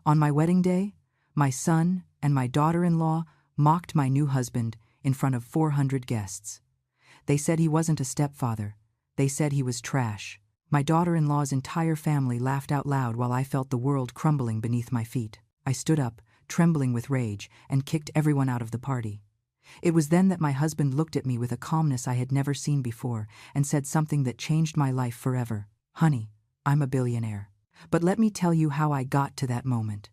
On my wedding day, my son and my daughter-in-law mocked my new husband in front of 400 guests. They said he wasn't a stepfather. They said he was trash. My daughter-in-law's entire family laughed out loud while I felt the world crumbling beneath my feet. I stood up, trembling with rage, and kicked everyone out of the party. It was then that my husband looked at me with a calmness I had never seen before and said something that changed my life forever. "Honey, I'm a billionaire." But let me tell you how I got to that moment.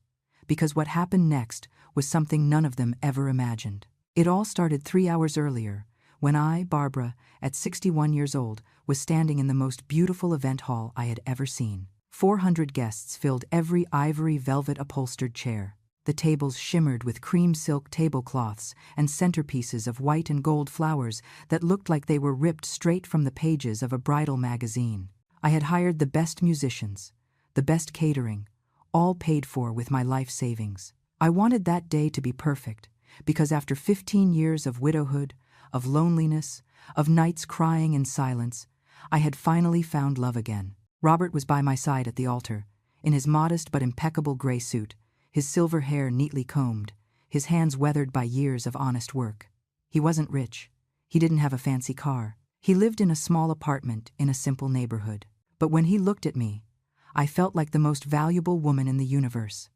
Because what happened next was something none of them ever imagined. It all started 3 hours earlier, when I, Barbara, at 61 years old, was standing in the most beautiful event hall I had ever seen. 400 guests filled every ivory velvet upholstered chair. The tables shimmered with cream silk tablecloths and centerpieces of white and gold flowers that looked like they were ripped straight from the pages of a bridal magazine. I had hired the best musicians, the best catering, all paid for with my life savings. I wanted that day to be perfect, because after 15 years of widowhood, of loneliness, of nights crying in silence, I had finally found love again. Robert was by my side at the altar, in his modest but impeccable gray suit, his silver hair neatly combed, his hands weathered by years of honest work. He wasn't rich. He didn't have a fancy car. He lived in a small apartment in a simple neighborhood. But when he looked at me, I felt like the most valuable woman in the universe.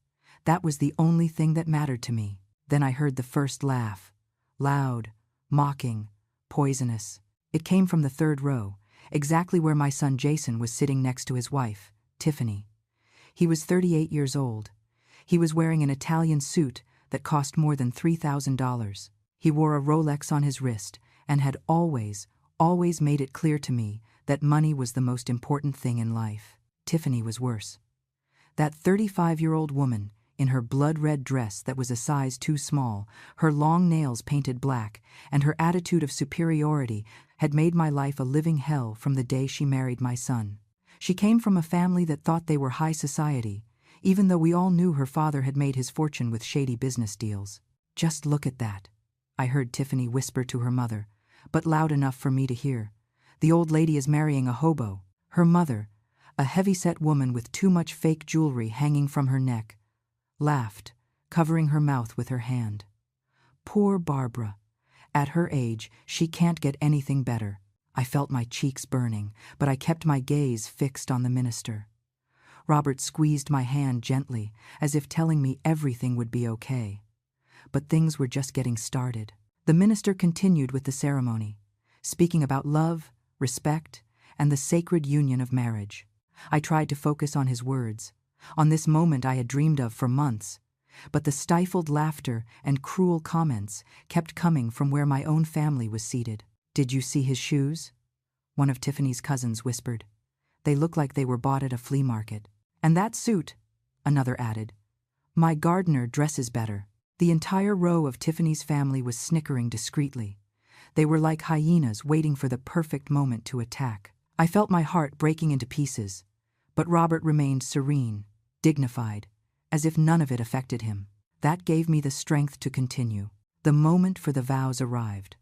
That was the only thing that mattered to me. Then I heard the first laugh. Loud, mocking, poisonous. It came from the third row, exactly where my son Jason was sitting next to his wife, Tiffany. He was 38 years old. He was wearing an Italian suit that cost more than $3,000. He wore a Rolex on his wrist and had always made it clear to me that money was the most important thing in life. Tiffany was worse. That 35-year-old woman, in her blood-red dress that was a size too small, her long nails painted black, and her attitude of superiority had made my life a living hell from the day she married my son. She came from a family that thought they were high society, even though we all knew her father had made his fortune with shady business deals. "Just look at that," I heard Tiffany whisper to her mother, but loud enough for me to hear. "The old lady is marrying a hobo." Her mother, a heavy-set woman with too much fake jewelry hanging from her neck, laughed, covering her mouth with her hand. "Poor Barbara. At her age, she can't get anything better." I felt my cheeks burning, but I kept my gaze fixed on the minister. Robert squeezed my hand gently, as if telling me everything would be okay. But things were just getting started. The minister continued with the ceremony, speaking about love, respect, and the sacred union of marriage. I tried to focus on his words, on this moment I had dreamed of for months, but the stifled laughter and cruel comments kept coming from where my own family was seated. "Did you see his shoes?" one of Tiffany's cousins whispered. "They look like they were bought at a flea market." "And that suit," another added. "My gardener dresses better." The entire row of Tiffany's family was snickering discreetly. They were like hyenas waiting for the perfect moment to attack. I felt my heart breaking into pieces, but Robert remained serene, dignified, as if none of it affected him. That gave me the strength to continue. The moment for the vows arrived.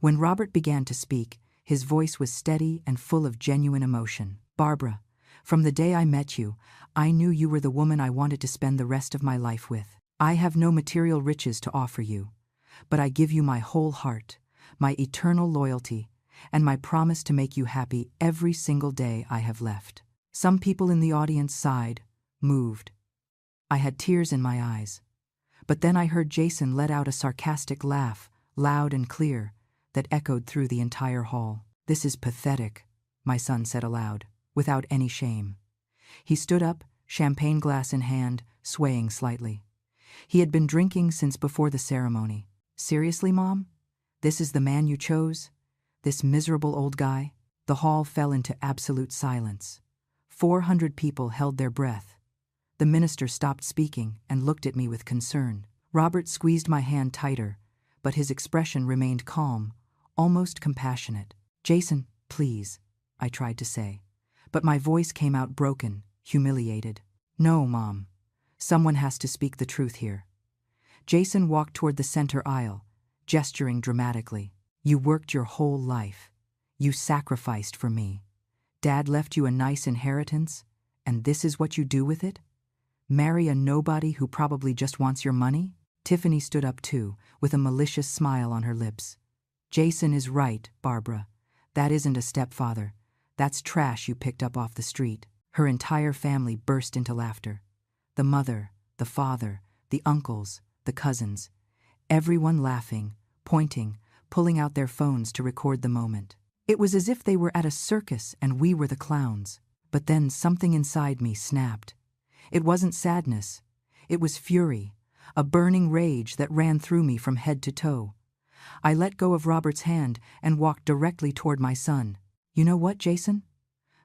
When Robert began to speak, his voice was steady and full of genuine emotion. "Barbara, from the day I met you, I knew you were the woman I wanted to spend the rest of my life with. I have no material riches to offer you, but I give you my whole heart, my eternal loyalty, and my promise to make you happy every single day I have left." Some people in the audience sighed, moved. I had tears in my eyes. But then I heard Jason let out a sarcastic laugh, loud and clear, that echoed through the entire hall. "This is pathetic," my son said aloud, without any shame. He stood up, champagne glass in hand, swaying slightly. He had been drinking since before the ceremony. "Seriously, Mom? This is the man you chose? This miserable old guy?" The hall fell into absolute silence. 400 people held their breath. The minister stopped speaking and looked at me with concern. Robert squeezed my hand tighter, but his expression remained calm, almost compassionate. "Jason, please," I tried to say, but my voice came out broken, humiliated. "No, Mom. Someone has to speak the truth here." Jason walked toward the center aisle, gesturing dramatically. "You worked your whole life. You sacrificed for me. Dad left you a nice inheritance, and this is what you do with it? Marry a nobody who probably just wants your money? Tiffany stood up too, with a malicious smile on her lips. Jason is right, Barbara. That isn't a stepfather. That's trash you picked up off the street. Her entire family burst into laughter. The mother, the father, the uncles, the cousins. Everyone laughing, pointing, pulling out their phones to record the moment. It was as if they were at a circus and we were the clowns. But then something inside me snapped. It wasn't sadness. It was fury, a burning rage that ran through me from head to toe. I let go of Robert's hand and walked directly toward my son. You know what, Jason?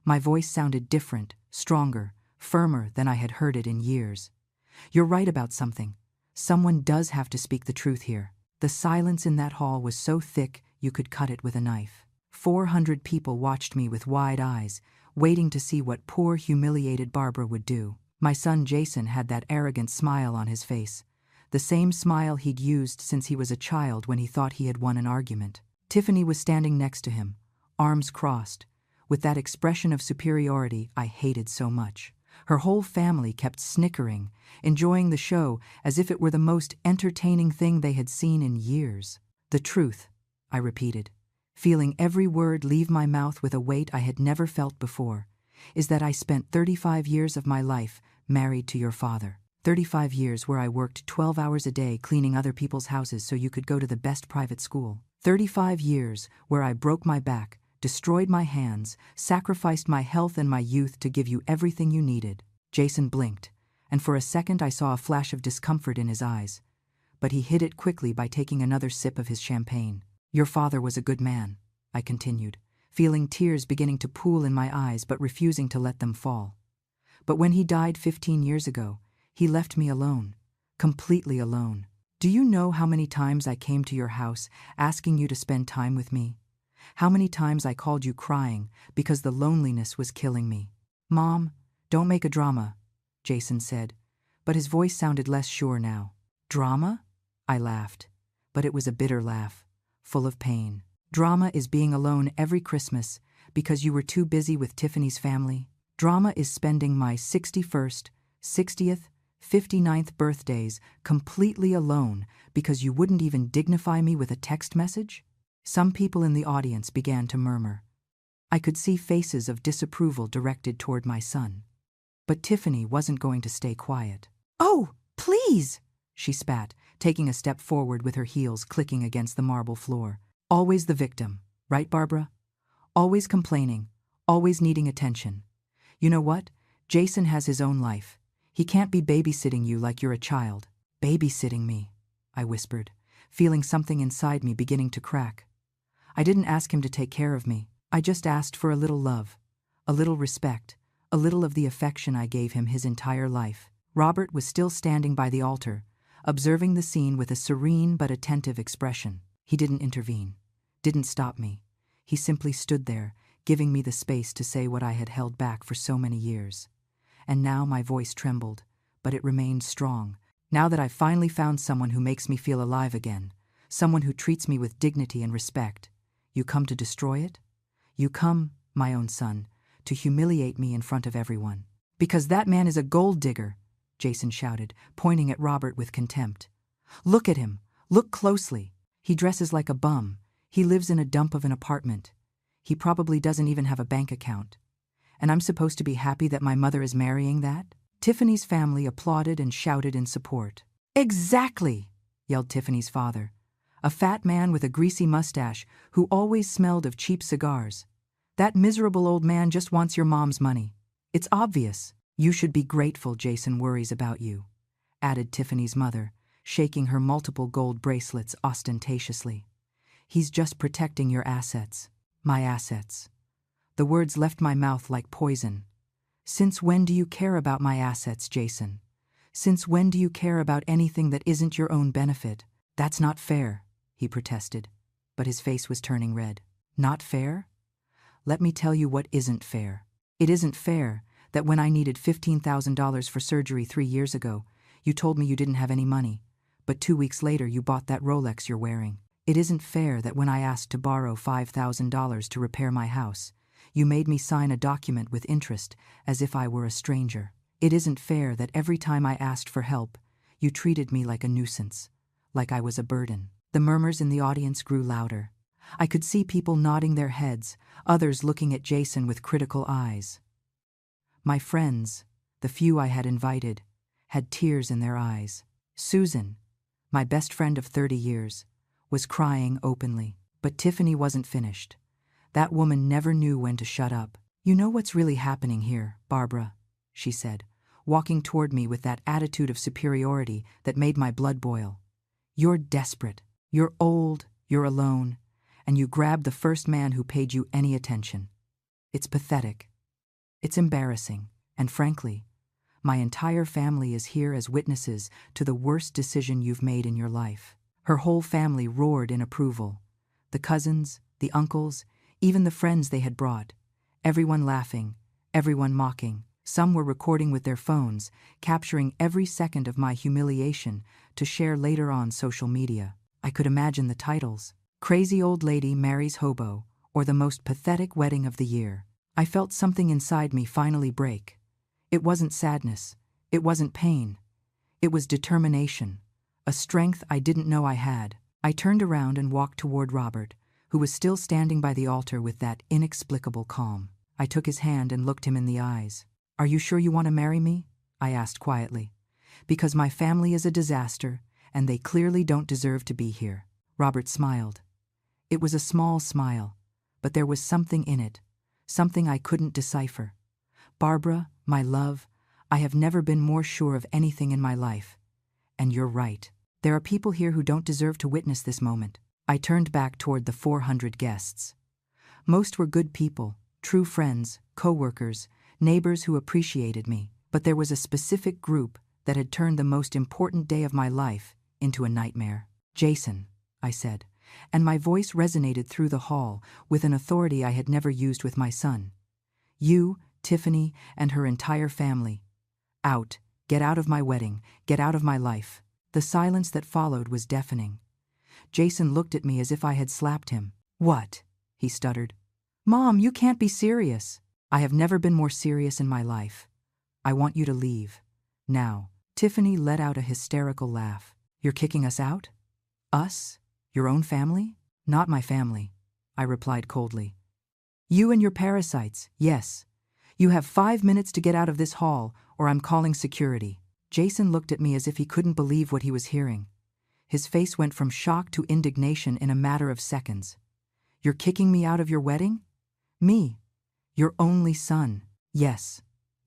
My voice sounded different, stronger, firmer than I had heard it in years. You're right about something. Someone does have to speak the truth here. The silence in that hall was so thick you could cut it with a knife. 400 people watched me with wide eyes, waiting to see what poor, humiliated Barbara would do. My son Jason had that arrogant smile on his face, the same smile he'd used since he was a child when he thought he had won an argument. Tiffany was standing next to him, arms crossed, with that expression of superiority I hated so much. Her whole family kept snickering, enjoying the show as if it were the most entertaining thing they had seen in years. The truth, I repeated, feeling every word leave my mouth with a weight I had never felt before, is that I spent 35 years of my life married to your father. 35 years where I worked 12 hours a day cleaning other people's houses so you could go to the best private school. 35 years where I broke my back, destroyed my hands, sacrificed my health and my youth to give you everything you needed. Jason blinked, and for a second I saw a flash of discomfort in his eyes. But he hid it quickly by taking another sip of his champagne. Your father was a good man, I continued, feeling tears beginning to pool in my eyes but refusing to let them fall. But when he died 15 years ago, he left me alone, completely alone. Do you know how many times I came to your house asking you to spend time with me? How many times I called you crying because the loneliness was killing me? Mom, don't make a drama, Jason said, but his voice sounded less sure now. Drama? I laughed, but it was a bitter laugh, full of pain. Drama is being alone every Christmas because you were too busy with Tiffany's family. Drama is spending my 61st, 60th, 59th birthdays completely alone because you wouldn't even dignify me with a text message? Some people in the audience began to murmur. I could see faces of disapproval directed toward my son. But Tiffany wasn't going to stay quiet. Oh, please, she spat, taking a step forward with her heels clicking against the marble floor. Always the victim, right, Barbara? Always complaining, always needing attention. You know what? Jason has his own life. He can't be babysitting you like you're a child. Babysitting me, I whispered, feeling something inside me beginning to crack. I didn't ask him to take care of me. I just asked for a little love, a little respect, a little of the affection I gave him his entire life. Robert was still standing by the altar, observing the scene with a serene but attentive expression. He didn't intervene, didn't stop me. He simply stood there, giving me the space to say what I had held back for so many years. And now my voice trembled, but it remained strong. Now that I've finally found someone who makes me feel alive again, someone who treats me with dignity and respect, you come to destroy it? You come, my own son, to humiliate me in front of everyone. Because that man is a gold digger, Jason shouted, pointing at Robert with contempt. Look at him. Look closely. He dresses like a bum. He lives in a dump of an apartment. He probably doesn't even have a bank account. And I'm supposed to be happy that my mother is marrying that? Tiffany's family applauded and shouted in support. Exactly, yelled Tiffany's father, a fat man with a greasy mustache who always smelled of cheap cigars. That miserable old man just wants your mom's money. It's obvious. You should be grateful Jason worries about you, added Tiffany's mother, shaking her multiple gold bracelets ostentatiously. He's just protecting your assets. My assets. The words left my mouth like poison. Since when do you care about my assets, Jason? Since when do you care about anything that isn't your own benefit? That's not fair, he protested, but his face was turning red. Not fair? Let me tell you what isn't fair. It isn't fair that when I needed $15,000 for surgery 3 years ago, you told me you didn't have any money, but 2 weeks later you bought that Rolex you're wearing. It isn't fair that when I asked to borrow $5,000 to repair my house, you made me sign a document with interest as if I were a stranger. It isn't fair that every time I asked for help, you treated me like a nuisance, like I was a burden." The murmurs in the audience grew louder. I could see people nodding their heads, others looking at Jason with critical eyes. My friends, the few I had invited, had tears in their eyes. Susan, my best friend of 30 years, was crying openly. But Tiffany wasn't finished. That woman never knew when to shut up. "You know what's really happening here, Barbara," she said, walking toward me with that attitude of superiority that made my blood boil. "You're desperate. You're old, you're alone, and you grabbed the first man who paid you any attention. It's pathetic. It's embarrassing, and frankly, my entire family is here as witnesses to the worst decision you've made in your life." Her whole family roared in approval. The cousins, the uncles, even the friends they had brought. Everyone laughing, everyone mocking. Some were recording with their phones, capturing every second of my humiliation to share later on social media. I could imagine the titles: "Crazy Old Lady Marries Hobo," or "The Most Pathetic Wedding of the Year." I felt something inside me finally break. It wasn't sadness. It wasn't pain. It was determination, a strength I didn't know I had. I turned around and walked toward Robert, who was still standing by the altar with that inexplicable calm. I took his hand and looked him in the eyes. "Are you sure you want to marry me?" I asked quietly. "Because my family is a disaster, and they clearly don't deserve to be here." Robert smiled. It was a small smile, but there was something in it, something I couldn't decipher. "Barbara, my love, I have never been more sure of anything in my life. And you're right. There are people here who don't deserve to witness this moment." I turned back toward the 400 guests. Most were good people, true friends, co-workers, neighbors who appreciated me. But there was a specific group that had turned the most important day of my life into a nightmare. "Jason," I said, and my voice resonated through the hall with an authority I had never used with my son. "You, Tiffany, and her entire family. Out, get out of my wedding, get out of my life." The silence that followed was deafening. Jason looked at me as if I had slapped him. "What?" he stuttered. "Mom, you can't be serious." "I have never been more serious in my life. I want you to leave. Now." Tiffany let out a hysterical laugh. "You're kicking us out? Us? Your own family?" "Not my family," I replied coldly. "You and your parasites, yes. You have 5 minutes to get out of this hall, or I'm calling security." Jason looked at me as if he couldn't believe what he was hearing. His face went from shock to indignation in a matter of seconds. "You're kicking me out of your wedding? Me, your only son?" "Yes,"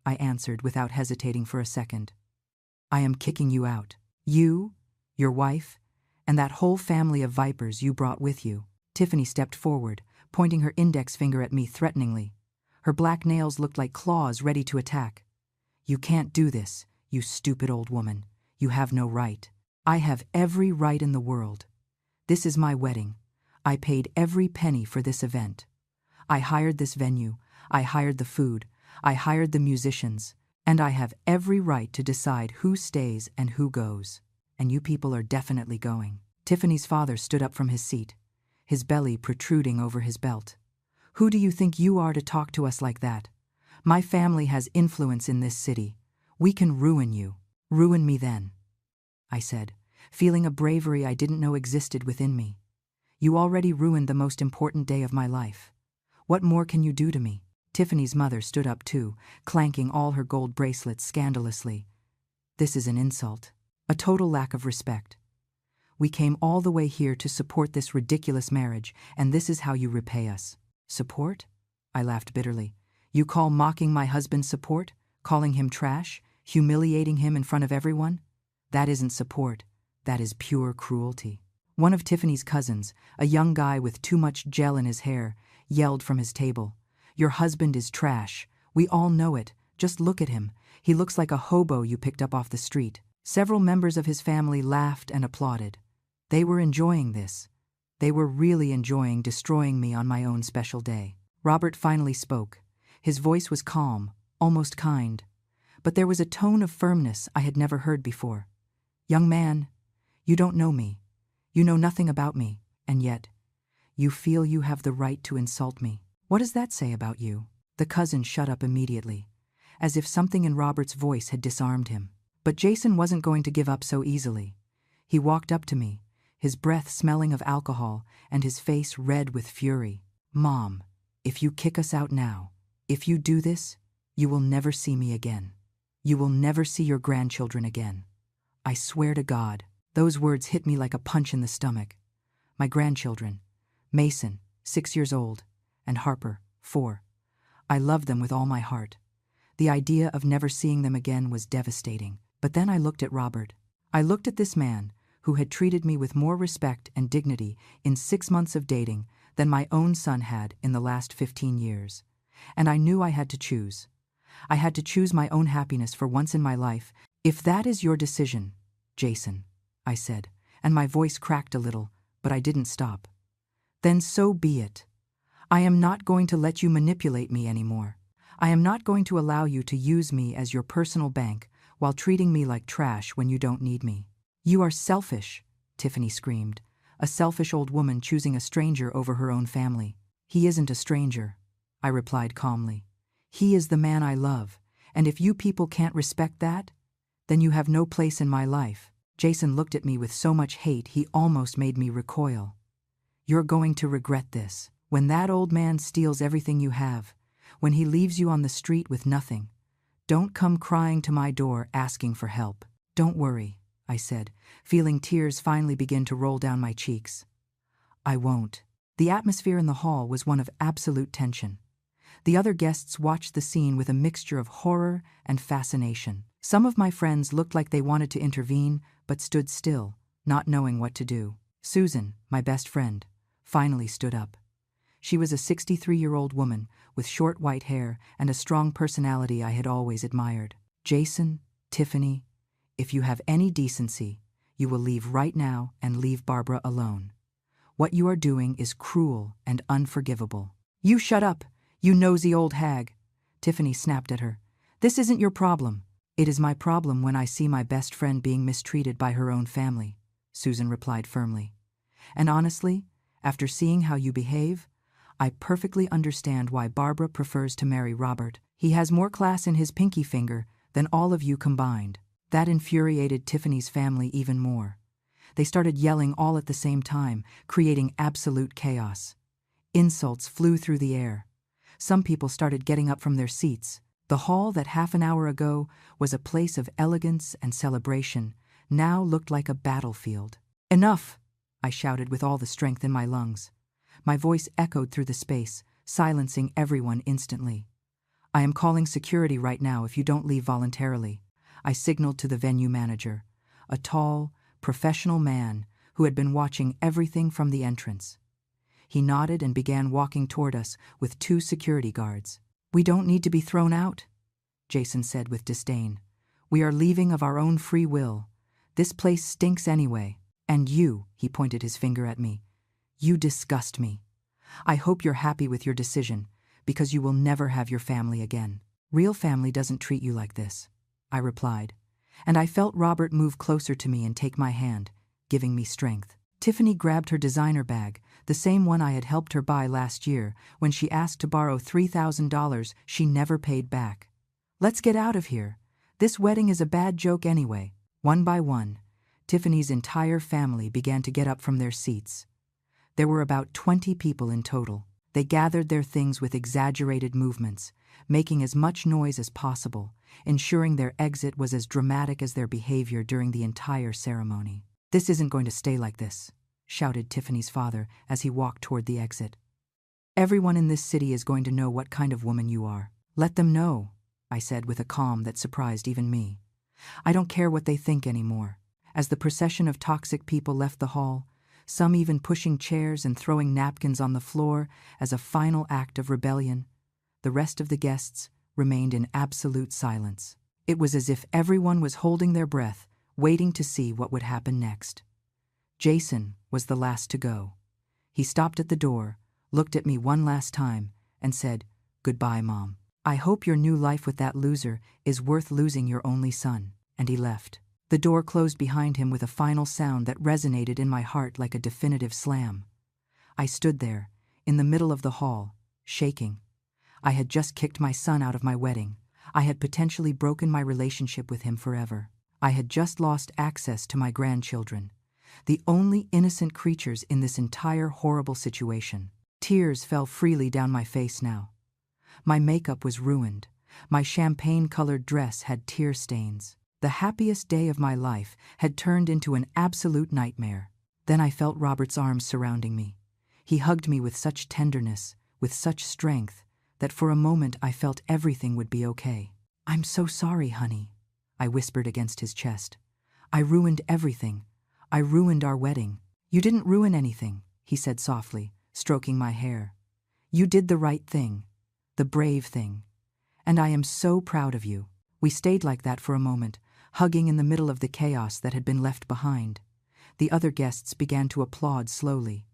I answered without hesitating for a second. "I am kicking you out. You, your wife, and that whole family of vipers you brought with you." Tiffany stepped forward, pointing her index finger at me threateningly. Her black nails looked like claws ready to attack. "You can't do this, you stupid old woman. You have no right." "I have every right in the world. This is my wedding. I paid every penny for this event. I hired this venue. I hired the food. I hired the musicians. And I have every right to decide who stays and who goes. And you people are definitely going." Tiffany's father stood up from his seat, his belly protruding over his belt. "Who do you think you are to talk to us like that? My family has influence in this city. We can ruin you." "Ruin me then," I said, feeling a bravery I didn't know existed within me. "You already ruined the most important day of my life. What more can you do to me?" Tiffany's mother stood up too, clanking all her gold bracelets scandalously. "This is an insult, a total lack of respect. We came all the way here to support this ridiculous marriage, and this is how you repay us." "Support?" I laughed bitterly. "You call mocking my husband support? Calling him trash? Humiliating him in front of everyone? That isn't support. That is pure cruelty." One of Tiffany's cousins, a young guy with too much gel in his hair, yelled from his table, "Your husband is trash. We all know it. Just look at him. He looks like a hobo you picked up off the street." Several members of his family laughed and applauded. They were enjoying this. They were really enjoying destroying me on my own special day. Robert finally spoke. His voice was calm, almost kind. But there was a tone of firmness I had never heard before. "Young man, you don't know me. You know nothing about me, and yet, you feel you have the right to insult me. What does that say about you?" The cousin shut up immediately. as if something in Robert's voice had disarmed him. But Jason wasn't going to give up so easily. He walked up to me, his breath smelling of alcohol and his face red with fury. "Mom, if you kick us out now, if you do this, you will never see me again. You will never see your grandchildren again. I swear to God." Those words hit me like a punch in the stomach. My grandchildren, Mason, 6 years old, and Harper, 4. I loved them with all my heart. The idea of never seeing them again was devastating. But then I looked at Robert. I looked at this man who had treated me with more respect and dignity in 6 months of dating than my own son had in the last 15 years. And I knew I had to choose. I had to choose my own happiness for once in my life. "If that is your decision, Jason," I said, and my voice cracked a little, but I didn't stop. "Then so be it. I am not going to let you manipulate me anymore. I am not going to allow you to use me as your personal bank while treating me like trash when you don't need me." "You are selfish," Tiffany screamed, a selfish old woman choosing a stranger over her own family. "He isn't a stranger," I replied calmly. "He is the man I love, and if you people can't respect that, then you have no place in my life." Jason looked at me with so much hate he almost made me recoil. "You're going to regret this. When that old man steals everything you have, when he leaves you on the street with nothing, don't come crying to my door asking for help." "Don't worry," I said, feeling tears finally begin to roll down my cheeks. "I won't." The atmosphere in the hall was one of absolute tension. The other guests watched the scene with a mixture of horror and fascination. Some of my friends looked like they wanted to intervene, but stood still, not knowing what to do. Susan, my best friend, finally stood up. She was a 63-year-old woman with short white hair and a strong personality I had always admired. "Jason, Tiffany, if you have any decency, you will leave right now and leave Barbara alone. What you are doing is cruel and unforgivable." "You shut up, you nosy old hag," Tiffany snapped at her. "This isn't your problem." "It is my problem when I see my best friend being mistreated by her own family," Susan replied firmly. "And honestly, after seeing how you behave, I perfectly understand why Barbara prefers to marry Robert. He has more class in his pinky finger than all of you combined." That infuriated Tiffany's family even more. They started yelling all at the same time, creating absolute chaos. Insults flew through the air. Some people started getting up from their seats. The hall that half an hour ago was a place of elegance and celebration now looked like a battlefield. "Enough!" I shouted with all the strength in my lungs. My voice echoed through the space, silencing everyone instantly. "I am calling security right now if you don't leave voluntarily." I signaled to the venue manager, a tall, professional man who had been watching everything from the entrance. He nodded and began walking toward us with 2 security guards. "We don't need to be thrown out," Jason said with disdain. "We are leaving of our own free will. This place stinks anyway. And you," he pointed his finger at me, "you disgust me. I hope you're happy with your decision, because you will never have your family again." "Real family doesn't treat you like this," I replied, and I felt Robert move closer to me and take my hand, giving me strength. Tiffany grabbed her designer bag, the same one I had helped her buy last year when she asked to borrow $3,000 she never paid back. "Let's get out of here. This wedding is a bad joke anyway." One by one, Tiffany's entire family began to get up from their seats. There were about 20 people in total. They gathered their things with exaggerated movements, making as much noise as possible, ensuring their exit was as dramatic as their behavior during the entire ceremony. "This isn't going to stay like this," shouted Tiffany's father as he walked toward the exit. "Everyone in this city is going to know what kind of woman you are." "Let them know," I said with a calm that surprised even me. "I don't care what they think anymore." As the procession of toxic people left the hall, some even pushing chairs and throwing napkins on the floor as a final act of rebellion, the rest of the guests remained in absolute silence. It was as if everyone was holding their breath, waiting to see what would happen next. Jason was the last to go. He stopped at the door, looked at me one last time, and said, "Goodbye, Mom. I hope your new life with that loser is worth losing your only son." And he left. The door closed behind him with a final sound that resonated in my heart like a definitive slam. I stood there, in the middle of the hall, shaking. I had just kicked my son out of my wedding. I had potentially broken my relationship with him forever. I had just lost access to my grandchildren, the only innocent creatures in this entire horrible situation. Tears fell freely down my face now. My makeup was ruined. My champagne-colored dress had tear stains. The happiest day of my life had turned into an absolute nightmare. Then I felt Robert's arms surrounding me. He hugged me with such tenderness, with such strength, that for a moment I felt everything would be okay. "I'm so sorry, honey," I whispered against his chest. "I ruined everything. I ruined our wedding." "You didn't ruin anything," he said softly, stroking my hair. "You did the right thing, the brave thing. And I am so proud of you." We stayed like that for a moment, hugging in the middle of the chaos that had been left behind. The other guests began to applaud slowly.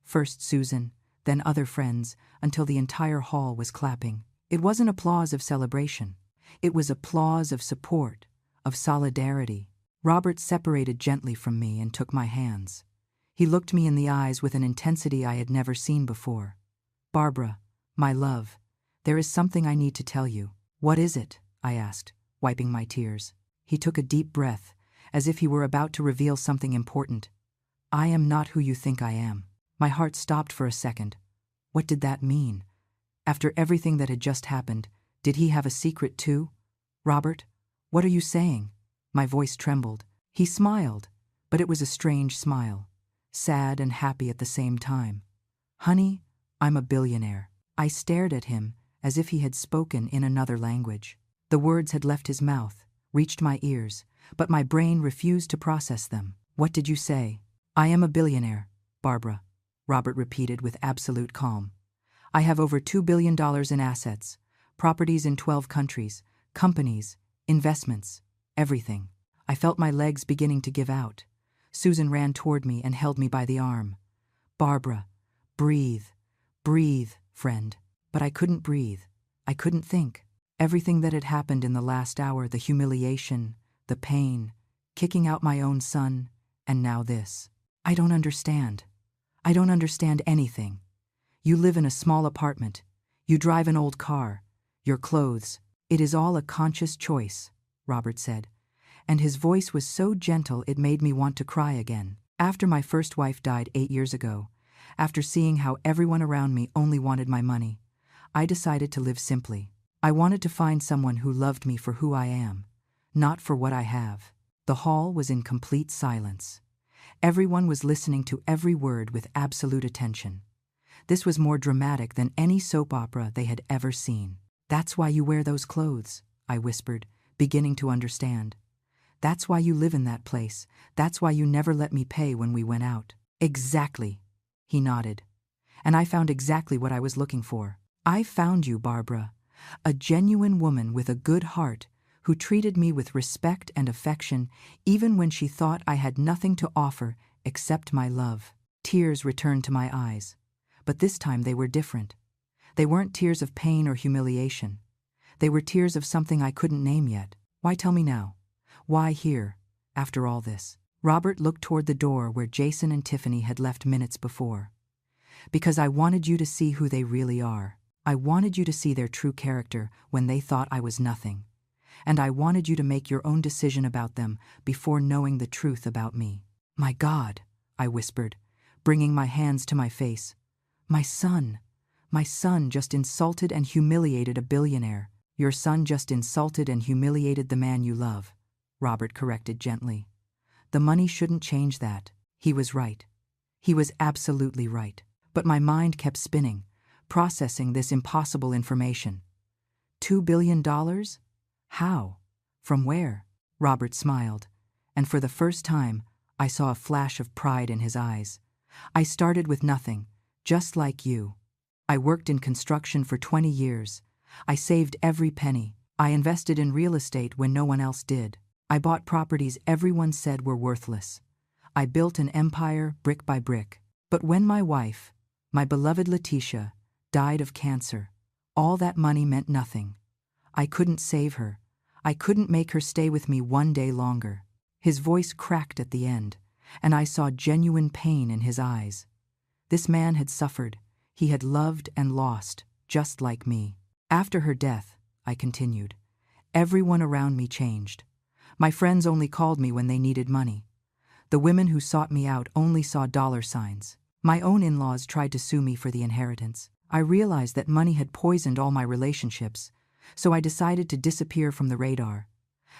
First Susan, then other friends, until the entire hall was clapping. It wasn't applause of celebration. It was applause of support, of solidarity. Robert separated gently from me and took my hands. He looked me in the eyes with an intensity I had never seen before. "Barbara, my love, there is something I need to tell you." "What is it?" I asked, wiping my tears. He took a deep breath, as if he were about to reveal something important. "I am not who you think I am." My heart stopped for a second. What did that mean? After everything that had just happened, did he have a secret too? "Robert, what are you saying?" My voice trembled. He smiled, but it was a strange smile, sad and happy at the same time. "Honey, I'm a billionaire." I stared at him as if he had spoken in another language. The words had left his mouth, reached my ears, but my brain refused to process them. "What did you say?" "I am a billionaire, Barbara," Robert repeated with absolute calm. "I have over $2 billion in assets, properties in 12 countries, companies, investments, everything." I felt my legs beginning to give out. Susan ran toward me and held me by the arm. "Barbara, breathe, breathe, friend." But I couldn't breathe. I couldn't think. Everything that had happened in the last hour, the humiliation, the pain, kicking out my own son, and now this. "I don't understand. I don't understand anything. You live in a small apartment. You drive an old car. Your clothes. It is all a conscious choice," Robert said. And his voice was so gentle it made me want to cry again. After my first wife died 8 years ago, after seeing how everyone around me only wanted my money, I decided to live simply. I wanted to find someone who loved me for who I am, not for what I have. The hall was in complete silence. Everyone was listening to every word with absolute attention. This was more dramatic than any soap opera they had ever seen. "That's why you wear those clothes," I whispered, beginning to understand. "That's why you live in that place. That's why you never let me pay when we went out." "Exactly," he nodded. "And I found exactly what I was looking for. I found you, Barbara, a genuine woman with a good heart who treated me with respect and affection even when she thought I had nothing to offer except my love." Tears returned to my eyes, but this time they were different. They weren't tears of pain or humiliation. They were tears of something I couldn't name yet. "Why tell me now? Why here, after all this?" Robert looked toward the door where Jason and Tiffany had left minutes before. "Because I wanted you to see who they really are. I wanted you to see their true character when they thought I was nothing. And I wanted you to make your own decision about them before knowing the truth about me." "My God," I whispered, bringing my hands to my face. My son just insulted and humiliated a billionaire." "Your son just insulted and humiliated the man you love," Robert corrected gently. "The money shouldn't change that." He was right. He was absolutely right. But my mind kept spinning, processing this impossible information. $2 billion? How? From where? Robert smiled, and for the first time, I saw a flash of pride in his eyes. "I started with nothing, just like you. I worked in construction for 20 years. I saved every penny. I invested in real estate when no one else did. I bought properties everyone said were worthless. I built an empire brick by brick. But when my wife, my beloved Letitia, died of cancer, all that money meant nothing. I couldn't save her. I couldn't make her stay with me one day longer." His voice cracked at the end, and I saw genuine pain in his eyes. This man had suffered. He had loved and lost, just like me. "After her death," I continued, Everyone around me changed. My friends only called me when they needed money. The women who sought me out only saw dollar signs. My own in-laws tried to sue me for the inheritance. I realized that money had poisoned all my relationships, so I decided to disappear from the radar.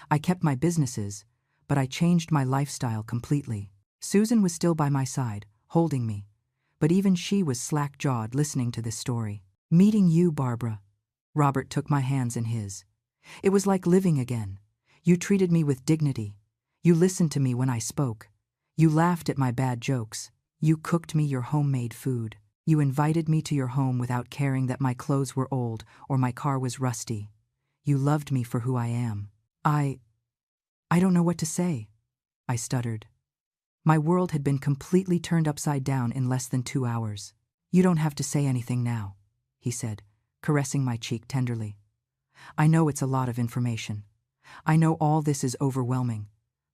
I kept my businesses, but I changed my lifestyle completely. Susan was still by my side, holding me, but even she was slack-jawed listening to this story. Meeting you, Barbara. Robert took my hands in his. It was like living again. You treated me with dignity. You listened to me when I spoke. You laughed at my bad jokes. You cooked me your homemade food. You invited me to your home without caring that my clothes were old or my car was rusty. You loved me for who I am. I don't know what to say, I stuttered. My world had been completely turned upside down in less than 2 hours. You don't have to say anything now, he said, caressing my cheek tenderly. I know it's a lot of information. I know all this is overwhelming,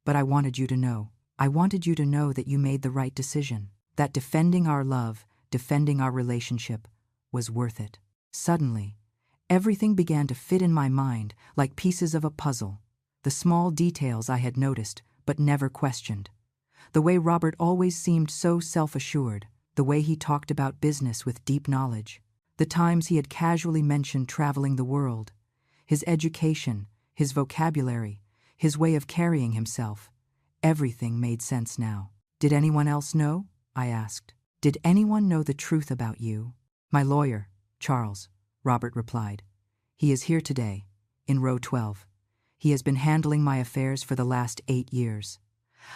but I wanted you to know. I wanted you to know that you made the right decision, that defending our love, defending our relationship, was worth it. Suddenly, everything began to fit in my mind like pieces of a puzzle. The small details I had noticed but never questioned. The way Robert always seemed so self-assured, the way he talked about business with deep knowledge, the times he had casually mentioned traveling the world, his education, his vocabulary, his way of carrying himself. Everything made sense now. Did anyone else know? I asked. Did anyone know the truth about you? My lawyer, Charles, Robert replied. He is here today, in row 12. He has been handling my affairs for the last 8 years.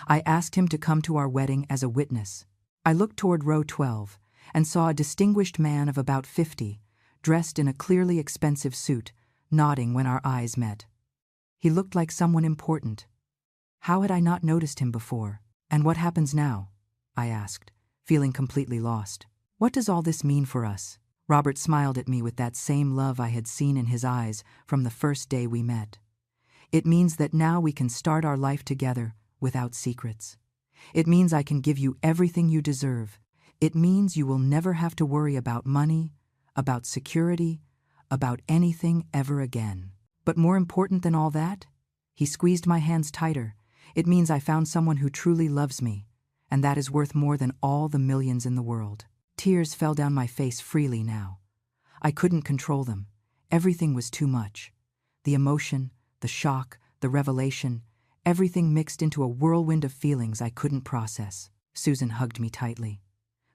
I asked him to come to our wedding as a witness. I looked toward row 12 and saw a distinguished man of about 50, dressed in a clearly expensive suit, nodding when our eyes met. He looked like someone important. How had I not noticed him before? And what happens now? I asked, feeling completely lost. What does all this mean for us? Robert smiled at me with that same love I had seen in his eyes from the first day we met. It means that now we can start our life together without secrets. It means I can give you everything you deserve. It means you will never have to worry about money, about security, about anything ever again. But more important than all that, he squeezed my hands tighter. It means I found someone who truly loves me, and that is worth more than all the millions in the world. Tears fell down my face freely now. I couldn't control them. Everything was too much. The emotion, the shock, the revelation, everything mixed into a whirlwind of feelings I couldn't process. Susan hugged me tightly.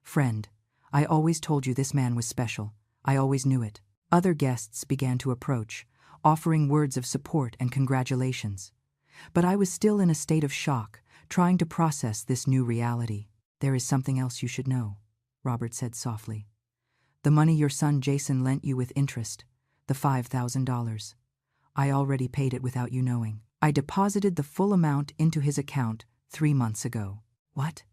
Friend, I always told you this man was special. I always knew it. Other guests began to approach, offering words of support and congratulations. But I was still in a state of shock, trying to process this new reality. There is something else you should know, Robert said softly. The money your son Jason lent you with interest, the $5,000. I already paid it without you knowing. I deposited the full amount into his account 3 months ago. What?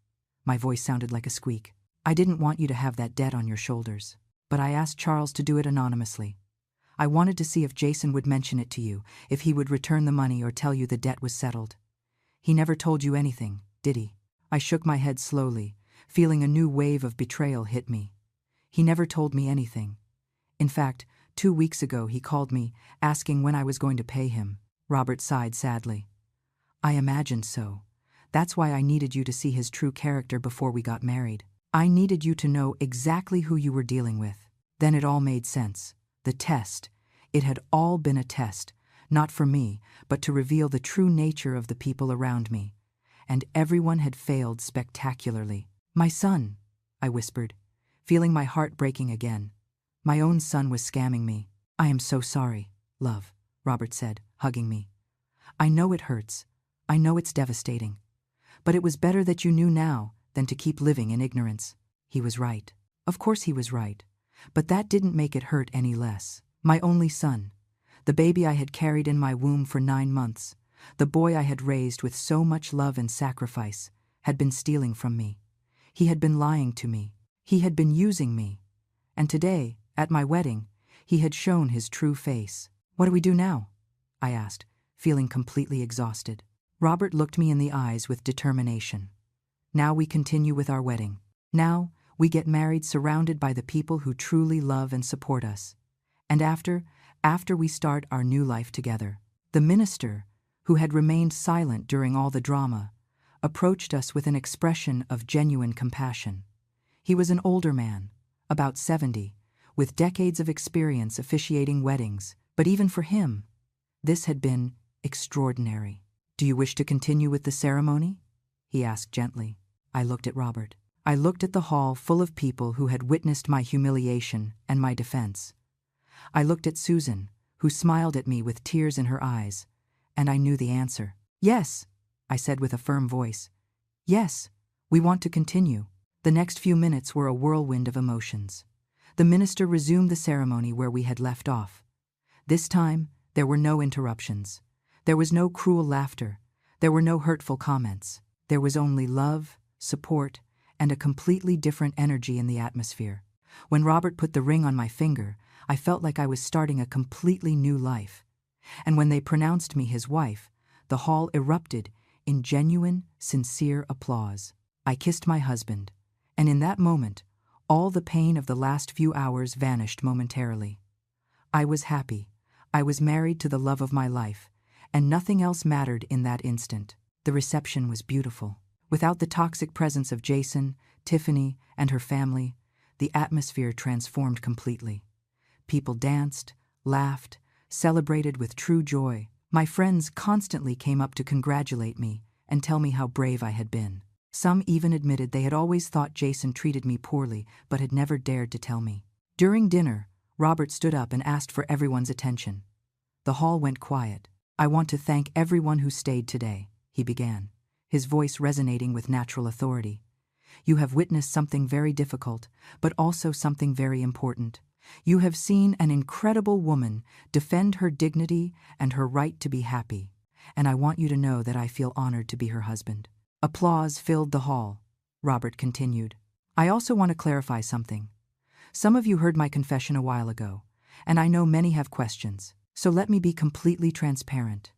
My voice sounded like a squeak. I didn't want you to have that debt on your shoulders, but I asked Charles to do it anonymously. I wanted to see if Jason would mention it to you, if he would return the money or tell you the debt was settled. He never told you anything, did he? I shook my head slowly, feeling a new wave of betrayal hit me. He never told me anything. In fact, 2 weeks ago he called me, asking when I was going to pay him. Robert sighed sadly. I imagined so. That's why I needed you to see his true character before we got married. I needed you to know exactly who you were dealing with. Then it all made sense. The test. It had all been a test, not for me, but to reveal the true nature of the people around me. And everyone had failed spectacularly. My son, I whispered, feeling my heart breaking again. My own son was scamming me. I am so sorry, love, Robert said, hugging me. I know it hurts. I know it's devastating. But it was better that you knew now than to keep living in ignorance. He was right. Of course he was right. But that didn't make it hurt any less. My only son, the baby I had carried in my womb for 9 months, the boy I had raised with so much love and sacrifice, had been stealing from me. He had been lying to me. He had been using me. And today, at my wedding, he had shown his true face. What do we do now? I asked, feeling completely exhausted. Robert looked me in the eyes with determination. Now we continue with our wedding. Now we get married surrounded by the people who truly love and support us. And after we start our new life together. The minister, who had remained silent during all the drama, approached us with an expression of genuine compassion. He was an older man, about 70, with decades of experience officiating weddings, but even for him, this had been extraordinary. "Do you wish to continue with the ceremony?" he asked gently. I looked at Robert. I looked at the hall full of people who had witnessed my humiliation and my defense. I looked at Susan, who smiled at me with tears in her eyes, and I knew the answer. "Yes," I said with a firm voice. "Yes, we want to continue." The next few minutes were a whirlwind of emotions. The minister resumed the ceremony where we had left off. This time, there were no interruptions. There was no cruel laughter. There were no hurtful comments. There was only love, support, and a completely different energy in the atmosphere. When Robert put the ring on my finger, I felt like I was starting a completely new life. And when they pronounced me his wife, the hall erupted in genuine, sincere applause. I kissed my husband, and in that moment, all the pain of the last few hours vanished momentarily. I was happy. I was married to the love of my life, and nothing else mattered in that instant. The reception was beautiful. Without the toxic presence of Jason, Tiffany, and her family, the atmosphere transformed completely. People danced, laughed, celebrated with true joy. My friends constantly came up to congratulate me and tell me how brave I had been. Some even admitted they had always thought Jason treated me poorly but had never dared to tell me. During dinner, Robert stood up and asked for everyone's attention. The hall went quiet. "I want to thank everyone who stayed today," he began, his voice resonating with natural authority. "You have witnessed something very difficult, but also something very important. You have seen an incredible woman defend her dignity and her right to be happy, and I want you to know that I feel honored to be her husband." Applause filled the hall. Robert continued. "I also want to clarify something. Some of you heard my confession a while ago, and I know many have questions, so let me be completely transparent.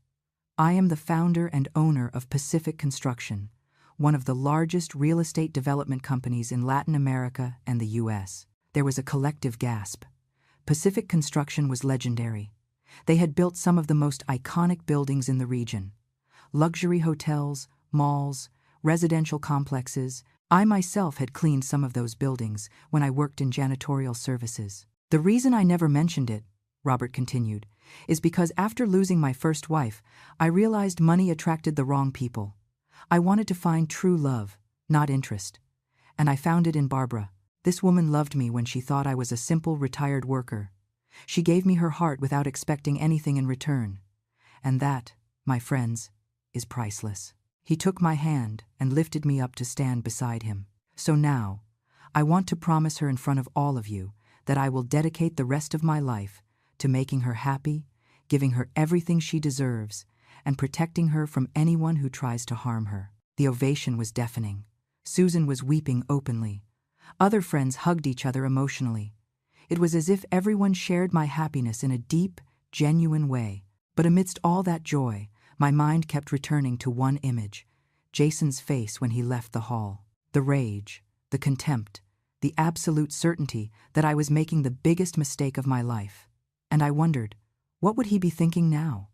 I am the founder and owner of Pacific Construction, one of the largest real estate development companies in Latin America and the U.S. There was a collective gasp. Pacific Construction was legendary. They had built some of the most iconic buildings in the region. Luxury hotels, malls, residential complexes. I myself had cleaned some of those buildings when I worked in janitorial services. The reason I never mentioned it, Robert continued, is because after losing my first wife, I realized money attracted the wrong people. I wanted to find true love, not interest. And I found it in Barbara. This woman loved me when she thought I was a simple retired worker. She gave me her heart without expecting anything in return. And that, my friends, is priceless. He took my hand and lifted me up to stand beside him. So now, I want to promise her in front of all of you that I will dedicate the rest of my life to making her happy, giving her everything she deserves, and protecting her from anyone who tries to harm her. The ovation was deafening. Susan was weeping openly. Other friends hugged each other emotionally. It was as if everyone shared my happiness in a deep, genuine way. But amidst all that joy, my mind kept returning to one image, Jason's face when he left the hall. The rage, the contempt, the absolute certainty that I was making the biggest mistake of my life. And I wondered, what would he be thinking now?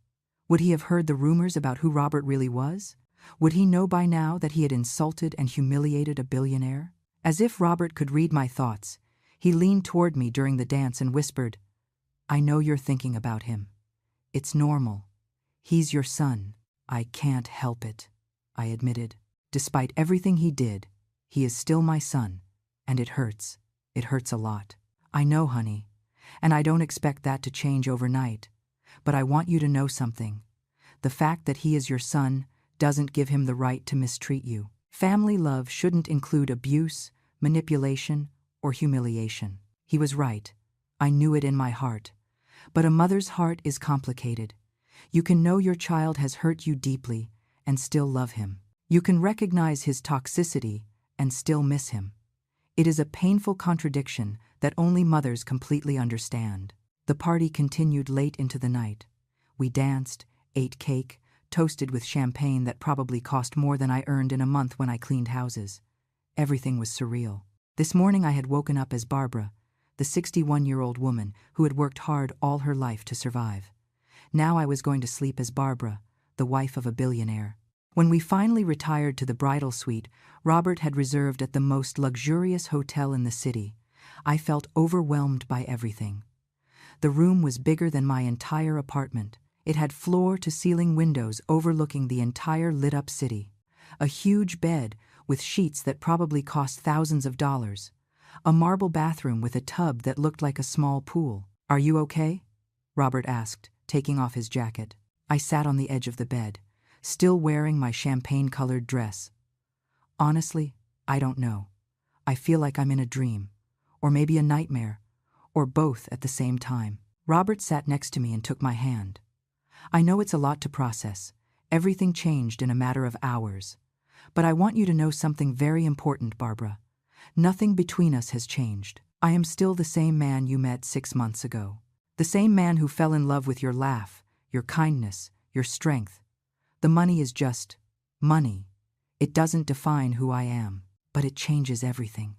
Would he have heard the rumors about who Robert really was? Would he know by now that he had insulted and humiliated a billionaire? As if Robert could read my thoughts, he leaned toward me during the dance and whispered, "I know you're thinking about him. It's normal. He's your son." "I can't help it," I admitted. "Despite everything he did, he is still my son, and it hurts. It hurts a lot." "I know, honey, and I don't expect that to change overnight. But I want you to know something. The fact that he is your son doesn't give him the right to mistreat you. Family love shouldn't include abuse, manipulation, or humiliation." He was right. I knew it in my heart. But a mother's heart is complicated. You can know your child has hurt you deeply and still love him. You can recognize his toxicity and still miss him. It is a painful contradiction that only mothers completely understand. The party continued late into the night. We danced, ate cake, toasted with champagne that probably cost more than I earned in a month when I cleaned houses. Everything was surreal. This morning I had woken up as Barbara, the 61-year-old woman who had worked hard all her life to survive. Now I was going to sleep as Barbara, the wife of a billionaire. When we finally retired to the bridal suite Robert had reserved at the most luxurious hotel in the city, I felt overwhelmed by everything. The room was bigger than my entire apartment. It had floor-to-ceiling windows overlooking the entire lit-up city. A huge bed with sheets that probably cost thousands of dollars. A marble bathroom with a tub that looked like a small pool. "Are you okay?" Robert asked, taking off his jacket. I sat on the edge of the bed, still wearing my champagne-colored dress. "Honestly, I don't know. I feel like I'm in a dream, or maybe a nightmare, or both at the same time." Robert sat next to me and took my hand. "I know it's a lot to process. Everything changed in a matter of hours. But I want you to know something very important, Barbara. Nothing between us has changed. I am still the same man you met 6 months ago. The same man who fell in love with your laugh, your kindness, your strength. The money is just money. It doesn't define who I am. But it changes everything,"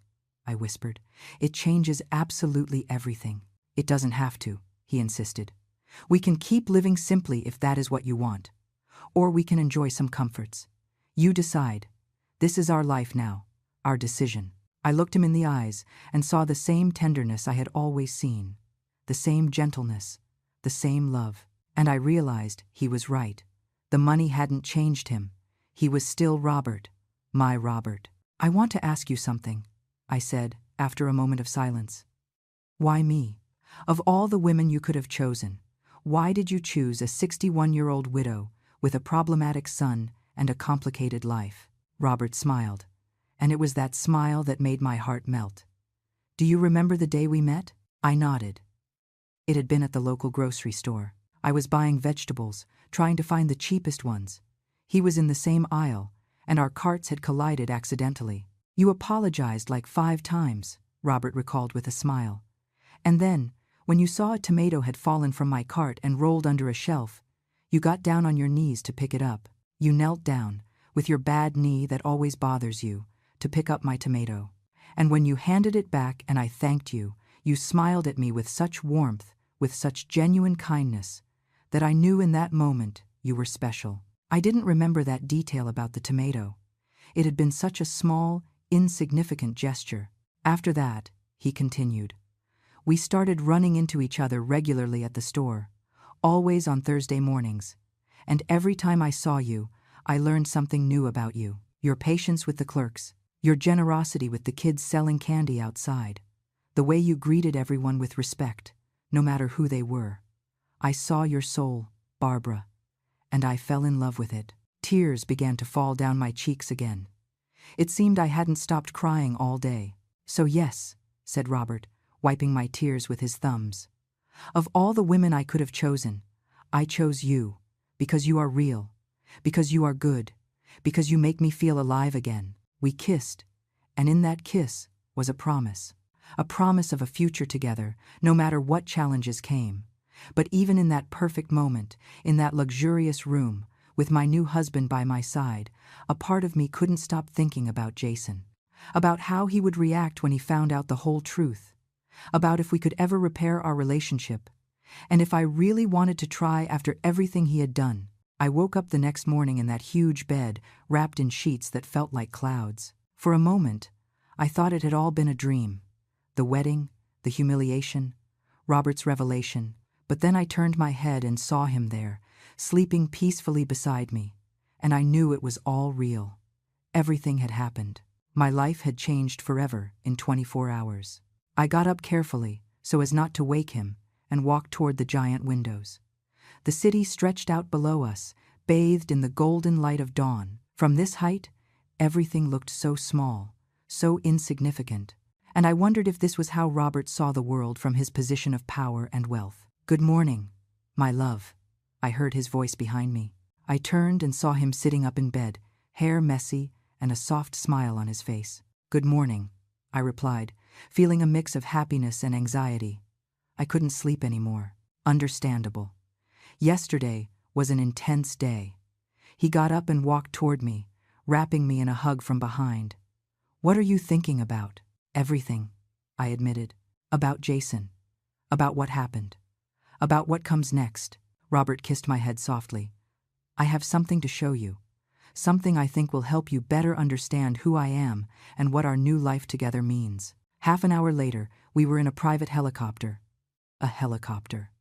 I whispered. "It changes absolutely everything." "It doesn't have to," he insisted. "We can keep living simply if that is what you want. Or we can enjoy some comforts. You decide. This is our life now, our decision." I looked him in the eyes and saw the same tenderness I had always seen, the same gentleness, the same love. And I realized he was right. The money hadn't changed him. He was still Robert, my Robert. "I want to ask you something," I said after a moment of silence. "Why me? Of all the women you could have chosen, why did you choose a 61-year-old widow with a problematic son and a complicated life?" Robert smiled, and it was that smile that made my heart melt. "Do you remember the day we met?" I nodded. It had been at the local grocery store. I was buying vegetables, trying to find the cheapest ones. He was in the same aisle, and our carts had collided accidentally. "You apologized like 5 times, Robert recalled with a smile. "And then, when you saw a tomato had fallen from my cart and rolled under a shelf, you got down on your knees to pick it up. You knelt down, with your bad knee that always bothers you, to pick up my tomato. And when you handed it back and I thanked you, you smiled at me with such warmth, with such genuine kindness, that I knew in that moment you were special." I didn't remember that detail about the tomato. It had been such a small, insignificant gesture. "After that," he continued, "we started running into each other regularly at the store, always on Thursday mornings. And every time I saw you, I learned something new about you. Your patience with the clerks, your generosity with the kids selling candy outside, the way you greeted everyone with respect, no matter who they were. I saw your soul, Barbara, and I fell in love with it." Tears began to fall down my cheeks again. It seemed I hadn't stopped crying all day. "So yes," said Robert, wiping my tears with his thumbs. "Of all the women I could have chosen, I chose you, because you are real, because you are good, because you make me feel alive again." We kissed, and in that kiss was a promise of a future together, no matter what challenges came. But even in that perfect moment, in that luxurious room, with my new husband by my side, a part of me couldn't stop thinking about Jason, about how he would react when he found out the whole truth, about if we could ever repair our relationship, and if I really wanted to try after everything he had done. I woke up the next morning in that huge bed, wrapped in sheets that felt like clouds. For a moment, I thought it had all been a dream. The wedding, the humiliation, Robert's revelation. But then I turned my head and saw him there, sleeping peacefully beside me, and I knew it was all real. Everything had happened. My life had changed forever in 24 hours. I got up carefully, so as not to wake him, and walked toward the giant windows. The city stretched out below us, bathed in the golden light of dawn. From this height, everything looked so small, so insignificant, and I wondered if this was how Robert saw the world from his position of power and wealth. "Good morning, my love," I heard his voice behind me. I turned and saw him sitting up in bed, hair messy and a soft smile on his face. "Good morning," I replied, feeling a mix of happiness and anxiety. I couldn't sleep anymore. Understandable. Yesterday was an intense day. He got up and walked toward me, wrapping me in a hug from behind. "What are you thinking about?" "Everything," I admitted. "About Jason. About what happened. About what comes next. Robert kissed my head softly. I have something to show you. Something I think will help you better understand who I am and what our new life together means. Half an hour later, we were in a private helicopter. A helicopter.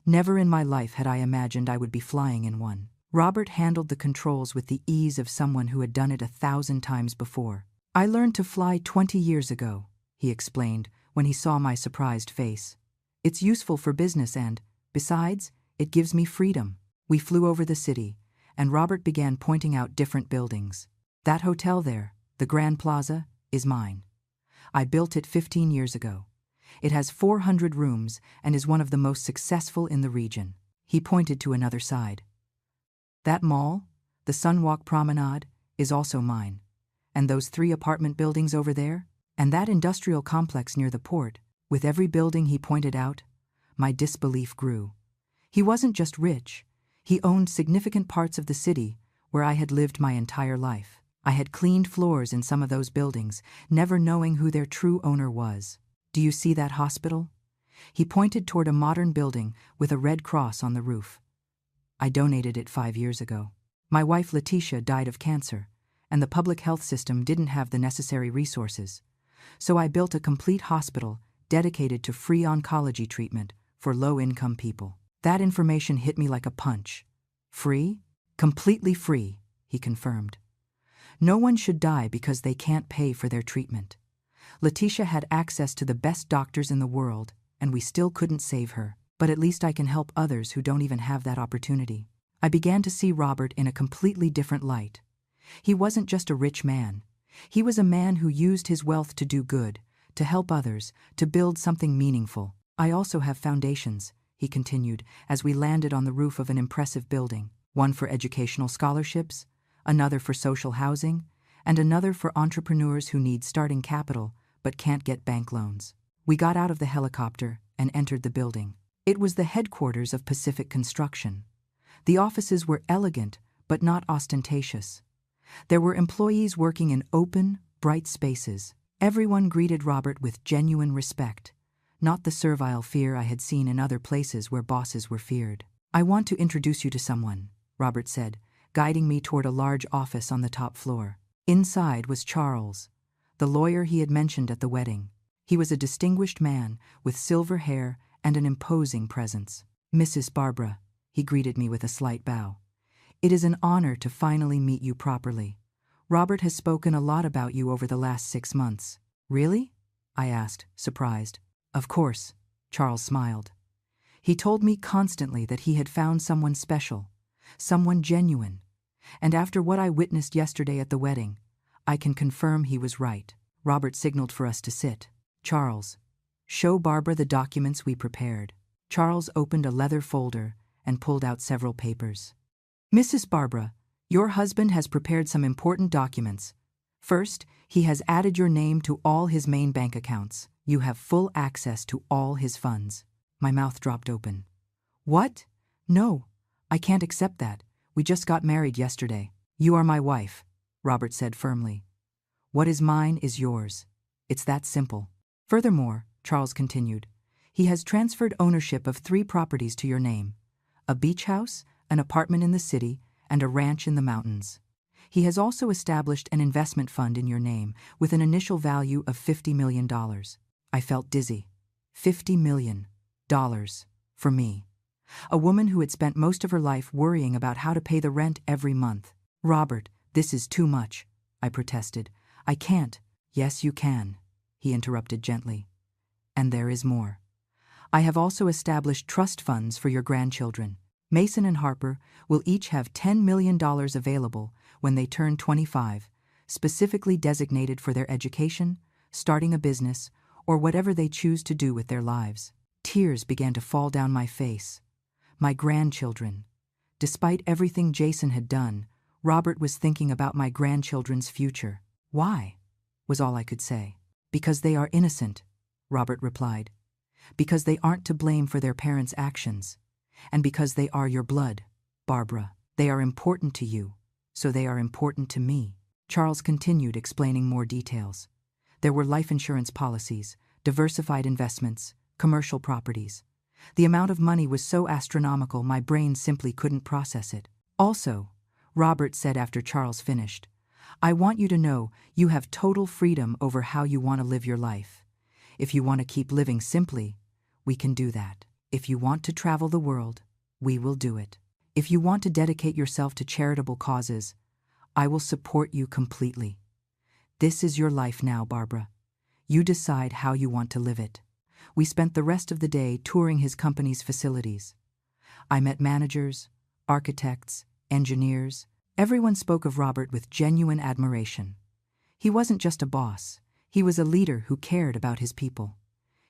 Never in my life had I imagined I would be flying in one. Robert handled the controls with the ease of someone who had done it 1,000 times before. I learned to fly 20 years ago, he explained when he saw my surprised face. It's useful for business and, besides, it gives me freedom. We flew over the city, and Robert began pointing out different buildings. That hotel there, the Grand Plaza, is mine. I built it 15 years ago. It has 400 rooms and is one of the most successful in the region. He pointed to another side. That mall, the Sunwalk Promenade, is also mine. And those 3 apartment buildings over there, and that industrial complex near the port, with every building he pointed out, my disbelief grew. He wasn't just rich. He owned significant parts of the city where I had lived my entire life. I had cleaned floors in some of those buildings, never knowing who their true owner was. Do you see that hospital? He pointed toward a modern building with a red cross on the roof. I donated it 5 years ago. My wife Letitia died of cancer, and the public health system didn't have the necessary resources. So I built a complete hospital dedicated to free oncology treatment for low-income people. That information hit me like a punch. Free? Completely free, he confirmed. No one should die because they can't pay for their treatment. Letitia had access to the best doctors in the world, and we still couldn't save her. But at least I can help others who don't even have that opportunity. I began to see Robert in a completely different light. He wasn't just a rich man. He was a man who used his wealth to do good, to help others, to build something meaningful. I also have foundations, he continued as we landed on the roof of an impressive building. One for educational scholarships, another for social housing, and another for entrepreneurs who need starting capital but can't get bank loans. We got out of the helicopter and entered the building. It was the headquarters of Pacific Construction. The offices were elegant, but not ostentatious. There were employees working in open, bright spaces. Everyone greeted Robert with genuine respect, not the servile fear I had seen in other places where bosses were feared. I want to introduce you to someone, Robert said, guiding me toward a large office on the top floor. Inside was Charles, the lawyer he had mentioned at the wedding. He was a distinguished man with silver hair and an imposing presence. Mrs. Barbara, he greeted me with a slight bow. It is an honor to finally meet you properly. Robert has spoken a lot about you over the last 6 months. Really? I asked, surprised. Of course, Charles smiled. He told me constantly that he had found someone special, someone genuine. And after what I witnessed yesterday at the wedding, I can confirm he was right. Robert signaled for us to sit. Charles, show Barbara the documents we prepared. Charles opened a leather folder and pulled out several papers. Mrs. Barbara, your husband has prepared some important documents. First, he has added your name to all his main bank accounts. You have full access to all his funds. My mouth dropped open. What? No, I can't accept that. We just got married yesterday. You are my wife, Robert said firmly. What is mine is yours. It's that simple. Furthermore, Charles continued, he has transferred ownership of 3 properties to your name: a beach house, an apartment in the city, and a ranch in the mountains. He has also established an investment fund in your name with an initial value of $50 million. I felt dizzy. $50 million. For me. A woman who had spent most of her life worrying about how to pay the rent every month. Robert, this is too much, I protested. I can't. Yes, you can, he interrupted gently. And there is more. I have also established trust funds for your grandchildren. Mason and Harper will each have $10 million available when they turn 25, specifically designated for their education, starting a business, or whatever they choose to do with their lives. Tears began to fall down my face. My grandchildren. Despite everything Jason had done, Robert was thinking about my grandchildren's future. Why? Was all I could say. Because they are innocent, Robert replied. Because they aren't to blame for their parents' actions. And because they are your blood, Barbara. They are important to you, so they are important to me. Charles continued explaining more details. There were life insurance policies, diversified investments, commercial properties. The amount of money was so astronomical my brain simply couldn't process it. Also, Robert said after Charles finished, I want you to know you have total freedom over how you want to live your life. If you want to keep living simply, we can do that. If you want to travel the world, we will do it. If you want to dedicate yourself to charitable causes, I will support you completely. This is your life now, Barbara. You decide how you want to live it. We spent the rest of the day touring his company's facilities. I met managers, architects, engineers. Everyone spoke of Robert with genuine admiration. He wasn't just a boss. He was a leader who cared about his people.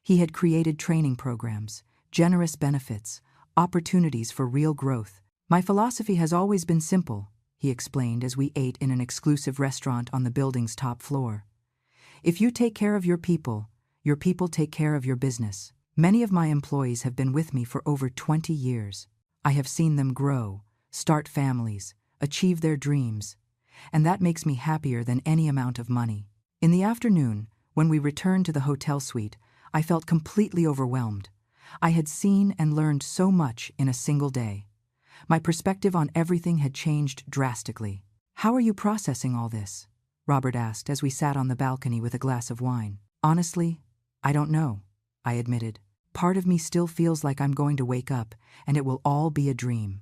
He had created training programs, generous benefits, opportunities for real growth. My philosophy has always been simple, he explained as we ate in an exclusive restaurant on the building's top floor. If you take care of your people take care of your business. Many of my employees have been with me for over 20 years. I have seen them grow, start families, achieve their dreams, and that makes me happier than any amount of money. In the afternoon, when we returned to the hotel suite, I felt completely overwhelmed. I had seen and learned so much in a single day. My perspective on everything had changed drastically. How are you processing all this? Robert asked as we sat on the balcony with a glass of wine. Honestly, I don't know, I admitted. Part of me still feels like I'm going to wake up and it will all be a dream.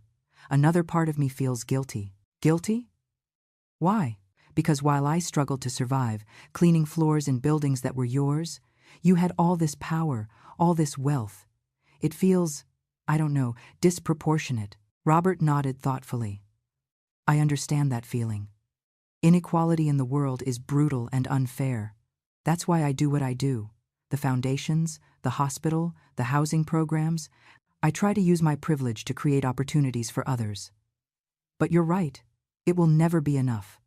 Another part of me feels guilty. Guilty? Why? Because while I struggled to survive, cleaning floors in buildings that were yours, you had all this power, all this wealth. It feels, I don't know, disproportionate. Robert nodded thoughtfully. I understand that feeling. Inequality in the world is brutal and unfair. That's why I do what I do. The foundations, the hospital, the housing programs. I try to use my privilege to create opportunities for others. But you're right, it will never be enough.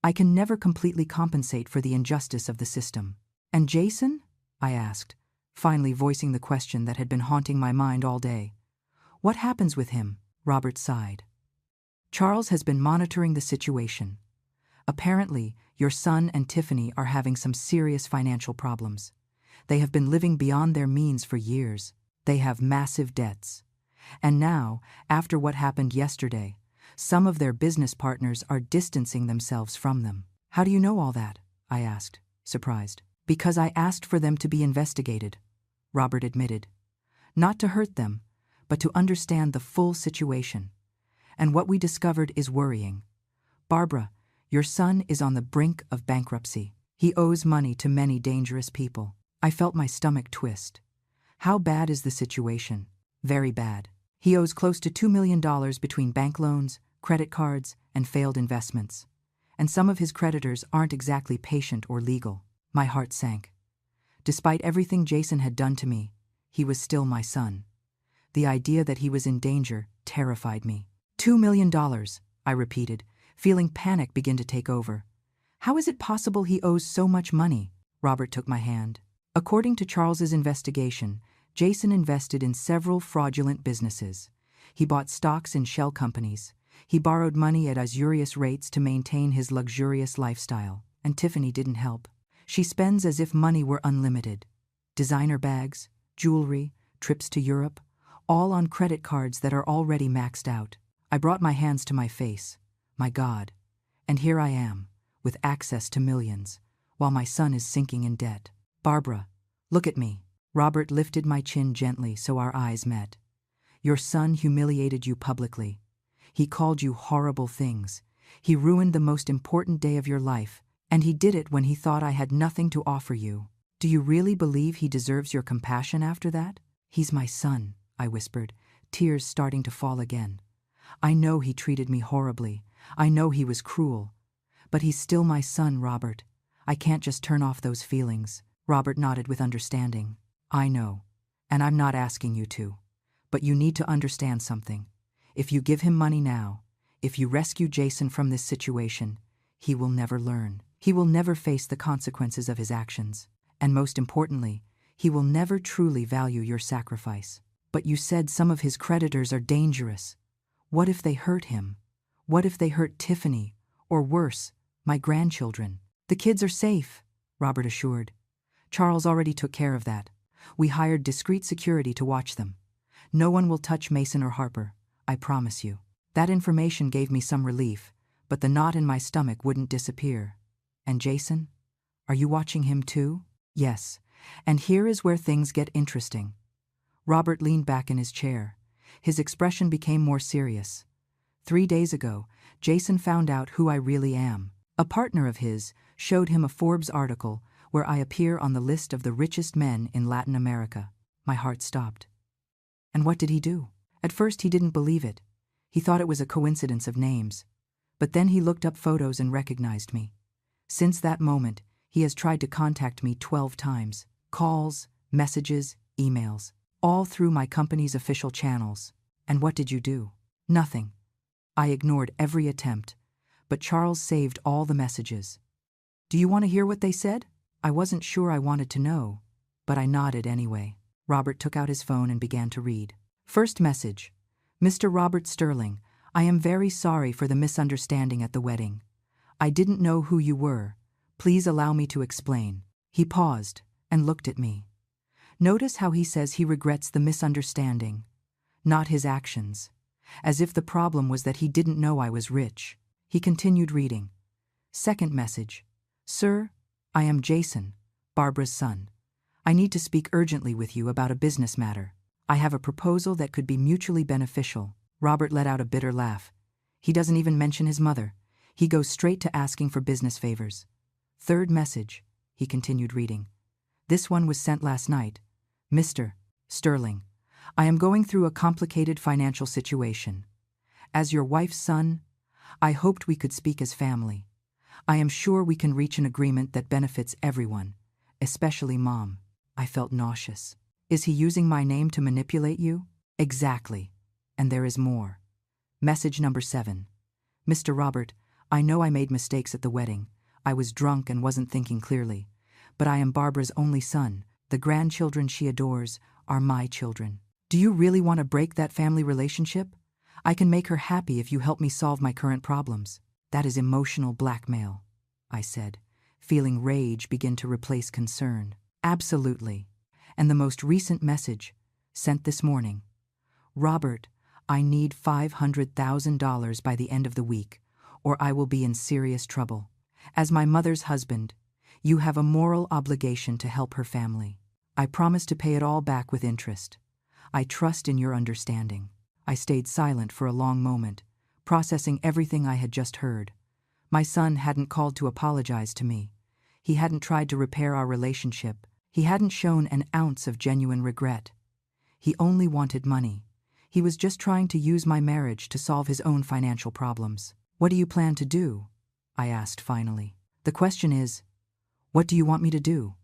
I can never completely compensate for the injustice of the system. And Jason? I asked, finally voicing the question that had been haunting my mind all day. What happens with him? Robert sighed. Charles has been monitoring the situation. Apparently, your son and Tiffany are having some serious financial problems. They have been living beyond their means for years. They have massive debts. And now, after what happened yesterday, some of their business partners are distancing themselves from them. How do you know all that? I asked, surprised. Because I asked for them to be investigated, Robert admitted. Not to hurt them, but to understand the full situation. And what we discovered is worrying. Barbara, your son is on the brink of bankruptcy. He owes money to many dangerous people. I felt my stomach twist. How bad is the situation? Very bad. He owes close to $2 million between bank loans, credit cards, and failed investments. And some of his creditors aren't exactly patient or legal. My heart sank. Despite everything Jason had done to me, he was still my son. The idea that he was in danger terrified me. $2 million, I repeated, feeling panic begin to take over. How is it possible he owes so much money? Robert took my hand. According to Charles's investigation, Jason invested in several fraudulent businesses. He bought stocks in shell companies. He borrowed money at usurious rates to maintain his luxurious lifestyle. And Tiffany didn't help. She spends as if money were unlimited. Designer bags, jewelry, trips to Europe, all on credit cards that are already maxed out. I brought my hands to my face. My God. And here I am, with access to millions, while my son is sinking in debt. Barbara, look at me. Robert lifted my chin gently so our eyes met. Your son humiliated you publicly. He called you horrible things. He ruined the most important day of your life, and he did it when he thought I had nothing to offer you. Do you really believe he deserves your compassion after that? He's my son, I whispered, tears starting to fall again. I know he treated me horribly. I know he was cruel. But he's still my son, Robert. I can't just turn off those feelings. Robert nodded with understanding. I know, and I'm not asking you to. But you need to understand something. If you give him money now, if you rescue Jason from this situation, he will never learn. He will never face the consequences of his actions. And most importantly, he will never truly value your sacrifice. But you said some of his creditors are dangerous. What if they hurt him? What if they hurt Tiffany? Or worse, my grandchildren? The kids are safe, Robert assured. Charles already took care of that. We hired discreet security to watch them. No one will touch Mason or Harper, I promise you. That information gave me some relief, but the knot in my stomach wouldn't disappear. And Jason? Are you watching him too? Yes. And here is where things get interesting. Robert leaned back in his chair. His expression became more serious. 3 days ago, Jason found out who I really am. A partner of his showed him a Forbes article where I appear on the list of the richest men in Latin America. My heart stopped. And what did he do? At first he didn't believe it. He thought it was a coincidence of names. But then he looked up photos and recognized me. Since that moment, he has tried to contact me 12 times. Calls, messages, emails. All through my company's official channels. And what did you do? Nothing. I ignored every attempt. But Charles saved all the messages. Do you want to hear what they said? I wasn't sure I wanted to know, but I nodded anyway. Robert took out his phone and began to read. First message. Mr. Robert Sterling, I am very sorry for the misunderstanding at the wedding. I didn't know who you were. Please allow me to explain. He paused and looked at me. Notice how he says he regrets the misunderstanding, not his actions, as if the problem was that he didn't know I was rich. He continued reading. Second message. Sir, I am Jason, Barbara's son. I need to speak urgently with you about a business matter. I have a proposal that could be mutually beneficial. Robert let out a bitter laugh. He doesn't even mention his mother. He goes straight to asking for business favors. Third message, he continued reading. This one was sent last night. Mr. Sterling, I am going through a complicated financial situation. As your wife's son, I hoped we could speak as family. I am sure we can reach an agreement that benefits everyone, especially Mom. I felt nauseous. Is he using my name to manipulate you? Exactly. And there is more. Message number 7. Mr. Robert, I know I made mistakes at the wedding. I was drunk and wasn't thinking clearly. But I am Barbara's only son. The grandchildren she adores are my children. Do you really want to break that family relationship? I can make her happy if you help me solve my current problems. That is emotional blackmail, I said, feeling rage begin to replace concern. Absolutely. And the most recent message, sent this morning. Robert, I need $500,000 by the end of the week, or I will be in serious trouble. As my mother's husband, you have a moral obligation to help her family. I promise to pay it all back with interest. I trust in your understanding. I stayed silent for a long moment, processing everything I had just heard. My son hadn't called to apologize to me. He hadn't tried to repair our relationship. He hadn't shown an ounce of genuine regret. He only wanted money. He was just trying to use my marriage to solve his own financial problems. What do you plan to do? I asked finally. The question is, what do you want me to do?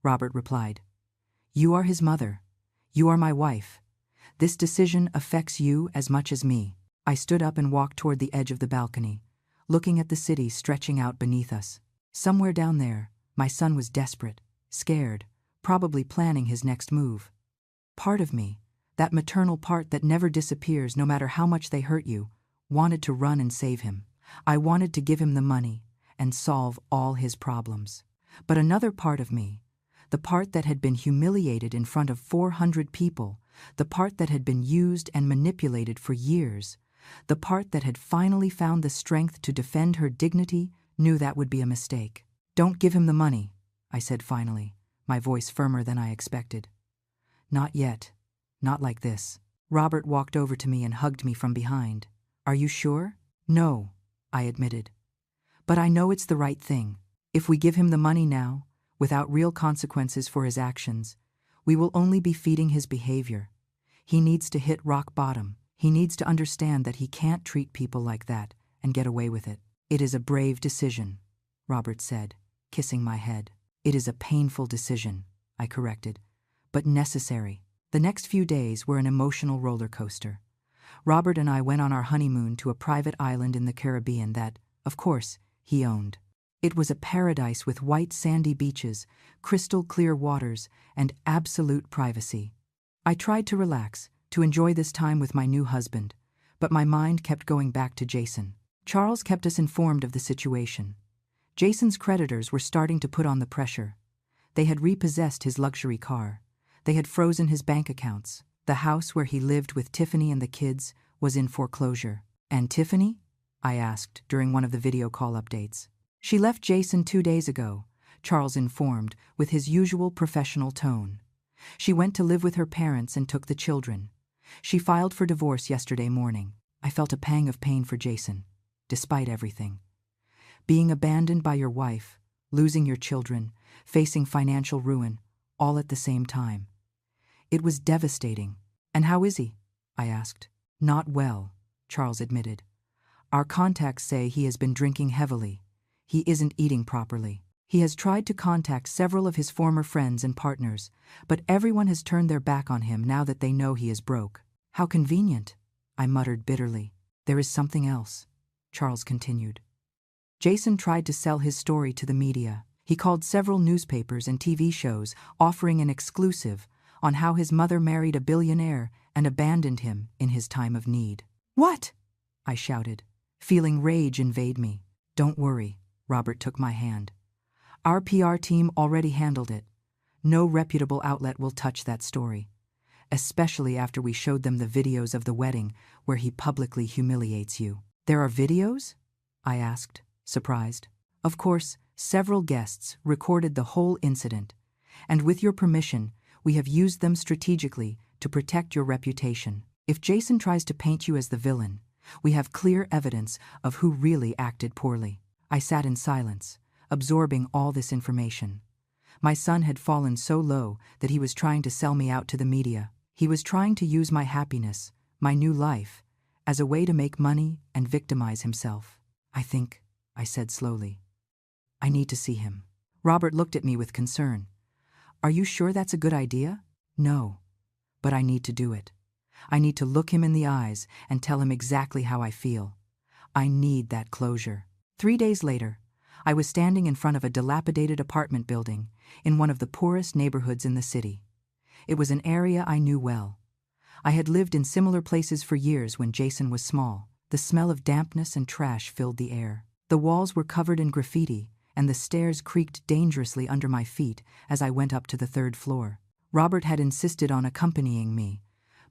Robert replied. You are his mother. You are my wife. This decision affects you as much as me. I stood up and walked toward the edge of the balcony, looking at the city stretching out beneath us. Somewhere down there, my son was desperate, scared, probably planning his next move. Part of me, that maternal part that never disappears no matter how much they hurt you, wanted to run and save him. I wanted to give him the money and solve all his problems. But another part of me, the part that had been humiliated in front of 400 people, the part that had been used and manipulated for years, the part that had finally found the strength to defend her dignity, knew that would be a mistake. Don't give him the money, I said finally, my voice firmer than I expected. Not yet. Not like this. Robert walked over to me and hugged me from behind. Are you sure? No, I admitted. But I know it's the right thing. If we give him the money now, without real consequences for his actions, we will only be feeding his behavior. He needs to hit rock bottom. He needs to understand that he can't treat people like that and get away with it. It is a brave decision, Robert said, kissing my head. It is a painful decision, I corrected, but necessary. The next few days were an emotional roller coaster. Robert and I went on our honeymoon to a private island in the Caribbean that, of course, he owned. It was a paradise with white sandy beaches, crystal clear waters, and absolute privacy. I tried to relax, to enjoy this time with my new husband, but my mind kept going back to Jason. Charles kept us informed of the situation. Jason's creditors were starting to put on the pressure. They had repossessed his luxury car. They had frozen his bank accounts. The house where he lived with Tiffany and the kids was in foreclosure. And Tiffany? I asked during one of the video call updates. She left Jason 2 days ago, Charles informed with his usual professional tone. She went to live with her parents and took the children. She filed for divorce yesterday morning. I felt a pang of pain for Jason, despite everything. Being abandoned by your wife, losing your children, facing financial ruin, all at the same time. It was devastating. And how is he? I asked. Not well, Charles admitted. Our contacts say he has been drinking heavily. He isn't eating properly. He has tried to contact several of his former friends and partners, but everyone has turned their back on him now that they know he is broke. How convenient, I muttered bitterly. There is something else, Charles continued. Jason tried to sell his story to the media. He called several newspapers and TV shows, offering an exclusive on how his mother married a billionaire and abandoned him in his time of need. What? I shouted, feeling rage invade me. Don't worry, Robert took my hand. Our PR team already handled it. No reputable outlet will touch that story, especially after we showed them the videos of the wedding where he publicly humiliates you. There are videos? I asked, surprised. Of course, several guests recorded the whole incident, and with your permission, we have used them strategically to protect your reputation. If Jason tries to paint you as the villain, we have clear evidence of who really acted poorly. I sat in silence, absorbing all this information. My son had fallen so low that he was trying to sell me out to the media. He was trying to use my happiness, my new life, as a way to make money and victimize himself. I said slowly. I need to see him. Robert looked at me with concern. Are you sure that's a good idea? No, but I need to do it. I need to look him in the eyes and tell him exactly how I feel. I need that closure. 3 days later, I was standing in front of a dilapidated apartment building in one of the poorest neighborhoods in the city. It was an area I knew well. I had lived in similar places for years when Jason was small. The smell of dampness and trash filled the air. The walls were covered in graffiti, and the stairs creaked dangerously under my feet as I went up to the 3rd floor. Robert had insisted on accompanying me,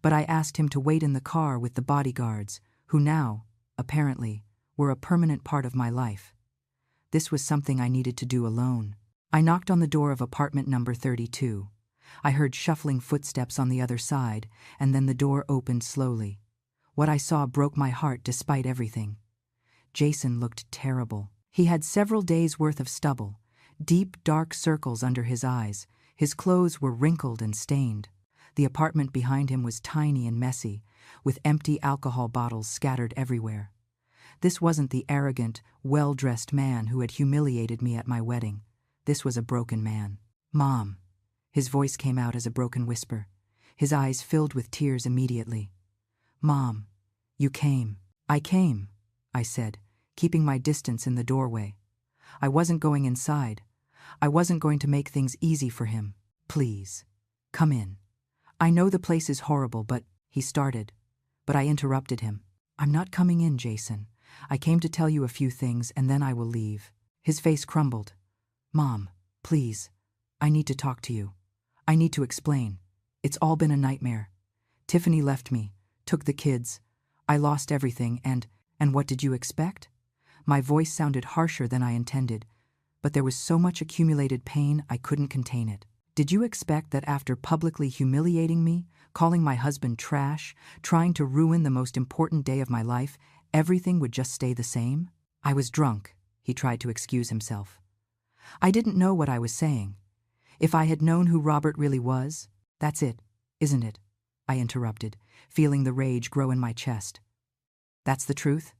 but I asked him to wait in the car with the bodyguards, who now, apparently, were a permanent part of my life. This was something I needed to do alone. I knocked on the door of apartment number 32. I heard shuffling footsteps on the other side, and then the door opened slowly. What I saw broke my heart despite everything. Jason looked terrible. He had several days' worth of stubble, deep, dark circles under his eyes. His clothes were wrinkled and stained. The apartment behind him was tiny and messy, with empty alcohol bottles scattered everywhere. This wasn't the arrogant, well-dressed man who had humiliated me at my wedding. This was a broken man. Mom. His voice came out as a broken whisper. His eyes filled with tears immediately. Mom, you came. I came, I said, keeping my distance in the doorway. I wasn't going inside. I wasn't going to make things easy for him. Please, come in. I know the place is horrible, but, he started. But I interrupted him. I'm not coming in, Jason. I came to tell you a few things and then I will leave. His face crumbled. Mom, please. I need to talk to you. I need to explain. It's all been a nightmare. Tiffany left me, took the kids. I lost everything and what did you expect? My voice sounded harsher than I intended, but there was so much accumulated pain I couldn't contain it. Did you expect that after publicly humiliating me, calling my husband trash, trying to ruin the most important day of my life, everything would just stay the same? I was drunk, he tried to excuse himself. I didn't know what I was saying. If I had known who Robert really was, that's it, isn't it? I interrupted, feeling the rage grow in my chest. That's the truth?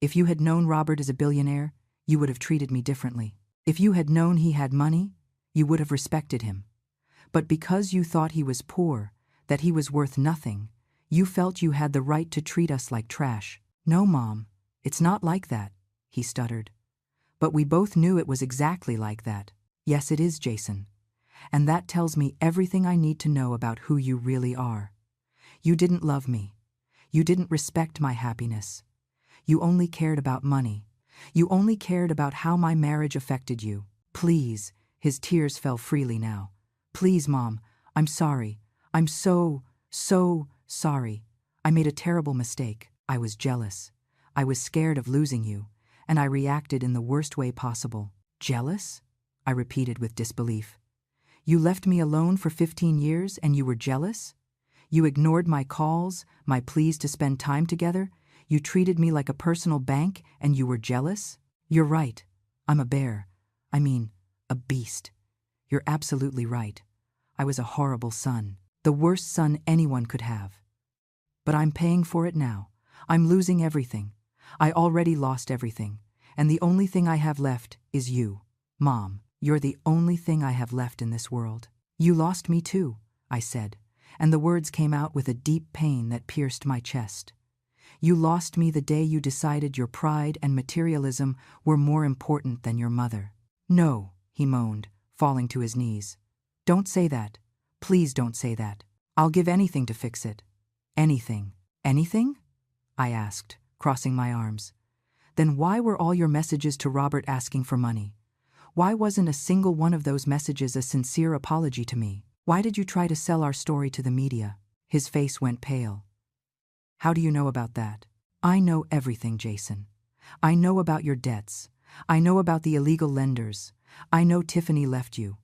If you had known Robert is a billionaire, you would have treated me differently. If you had known he had money, you would have respected him. But because you thought he was poor, that he was worth nothing, you felt you had the right to treat us like trash. No, Mom, it's not like that, he stuttered. But we both knew it was exactly like that. Yes, it is, Jason. And that tells me everything I need to know about who you really are. You didn't love me. You didn't respect my happiness. You only cared about money. You only cared about how my marriage affected you. Please, his tears fell freely now. Please, Mom, I'm sorry. I'm so sorry. I made a terrible mistake. I was jealous. I was scared of losing you, and I reacted in the worst way possible. Jealous? I repeated with disbelief. You left me alone for 15 years and you were jealous? You ignored my calls, my pleas to spend time together? You treated me like a personal bank and you were jealous? You're right. I'm a bear. I mean, a beast. You're absolutely right. I was a horrible son. The worst son anyone could have. But I'm paying for it now. I'm losing everything. I already lost everything. And the only thing I have left is you. Mom, you're the only thing I have left in this world. You lost me too, I said, and the words came out with a deep pain that pierced my chest. You lost me the day you decided your pride and materialism were more important than your mother. No, he moaned, falling to his knees. Don't say that. Please don't say that. I'll give anything to fix it. Anything. Anything? I asked, crossing my arms. Then why were all your messages to Robert asking for money? Why wasn't a single one of those messages a sincere apology to me? Why did you try to sell our story to the media? His face went pale. How do you know about that? I know everything, Jason. I know about your debts. I know about the illegal lenders. I know Tiffany left you.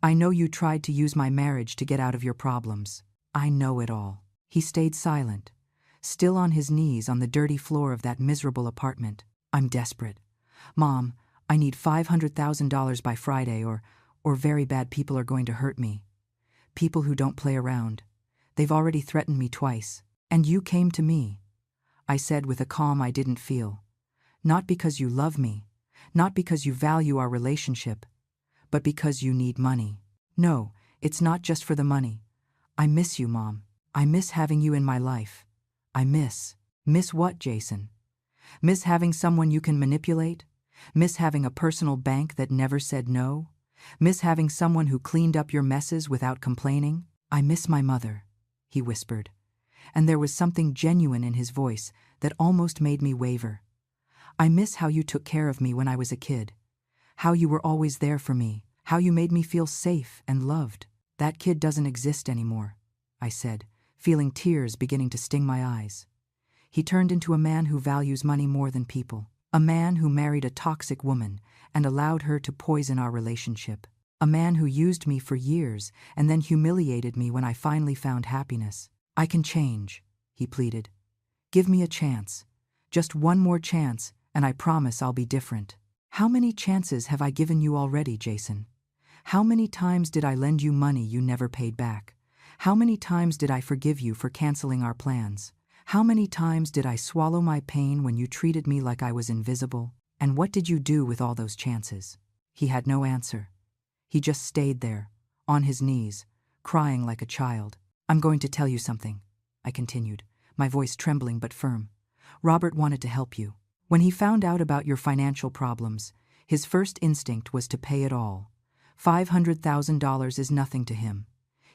I know you tried to use my marriage to get out of your problems. I know it all. He stayed silent, still on his knees on the dirty floor of that miserable apartment. I'm desperate. Mom, I need $500,000 by Friday or very bad people are going to hurt me. People who don't play around. They've already threatened me twice. And you came to me, I said with a calm I didn't feel. Not because you love me, not because you value our relationship, but because you need money. No, it's not just for the money. I miss you, Mom. I miss having you in my life. I miss what, Jason? Miss having someone you can manipulate? Miss having a personal bank that never said no? Miss having someone who cleaned up your messes without complaining? I miss my mother, he whispered, and there was something genuine in his voice that almost made me waver. I miss how you took care of me when I was a kid, how you were always there for me, how you made me feel safe and loved. That kid doesn't exist anymore, I said, feeling tears beginning to sting my eyes. He turned into a man who values money more than people, a man who married a toxic woman and allowed her to poison our relationship, a man who used me for years and then humiliated me when I finally found happiness. I can change, he pleaded. Give me a chance. Just one more chance, and I promise I'll be different. How many chances have I given you already, Jason? How many times did I lend you money you never paid back? How many times did I forgive you for canceling our plans? How many times did I swallow my pain when you treated me like I was invisible? And what did you do with all those chances? He had no answer. He just stayed there, on his knees, crying like a child. I'm going to tell you something, I continued, my voice trembling but firm. Robert wanted to help you. When he found out about your financial problems, his first instinct was to pay it all. $500,000 is nothing to him.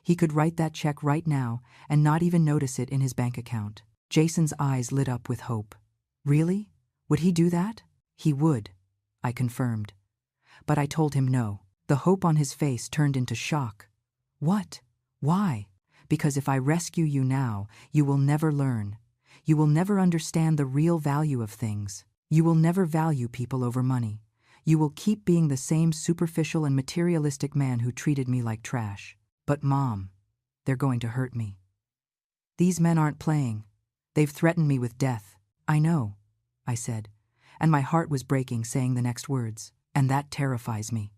He could write that check right now and not even notice it in his bank account. Jason's eyes lit up with hope. Really? Would he do that? He would, I confirmed. But I told him no. The hope on his face turned into shock. What? Why? Because if I rescue you now, you will never learn. You will never understand the real value of things. You will never value people over money. You will keep being the same superficial and materialistic man who treated me like trash. But Mom, they're going to hurt me. These men aren't playing. They've threatened me with death. I know, I said, and my heart was breaking saying the next words. And that terrifies me.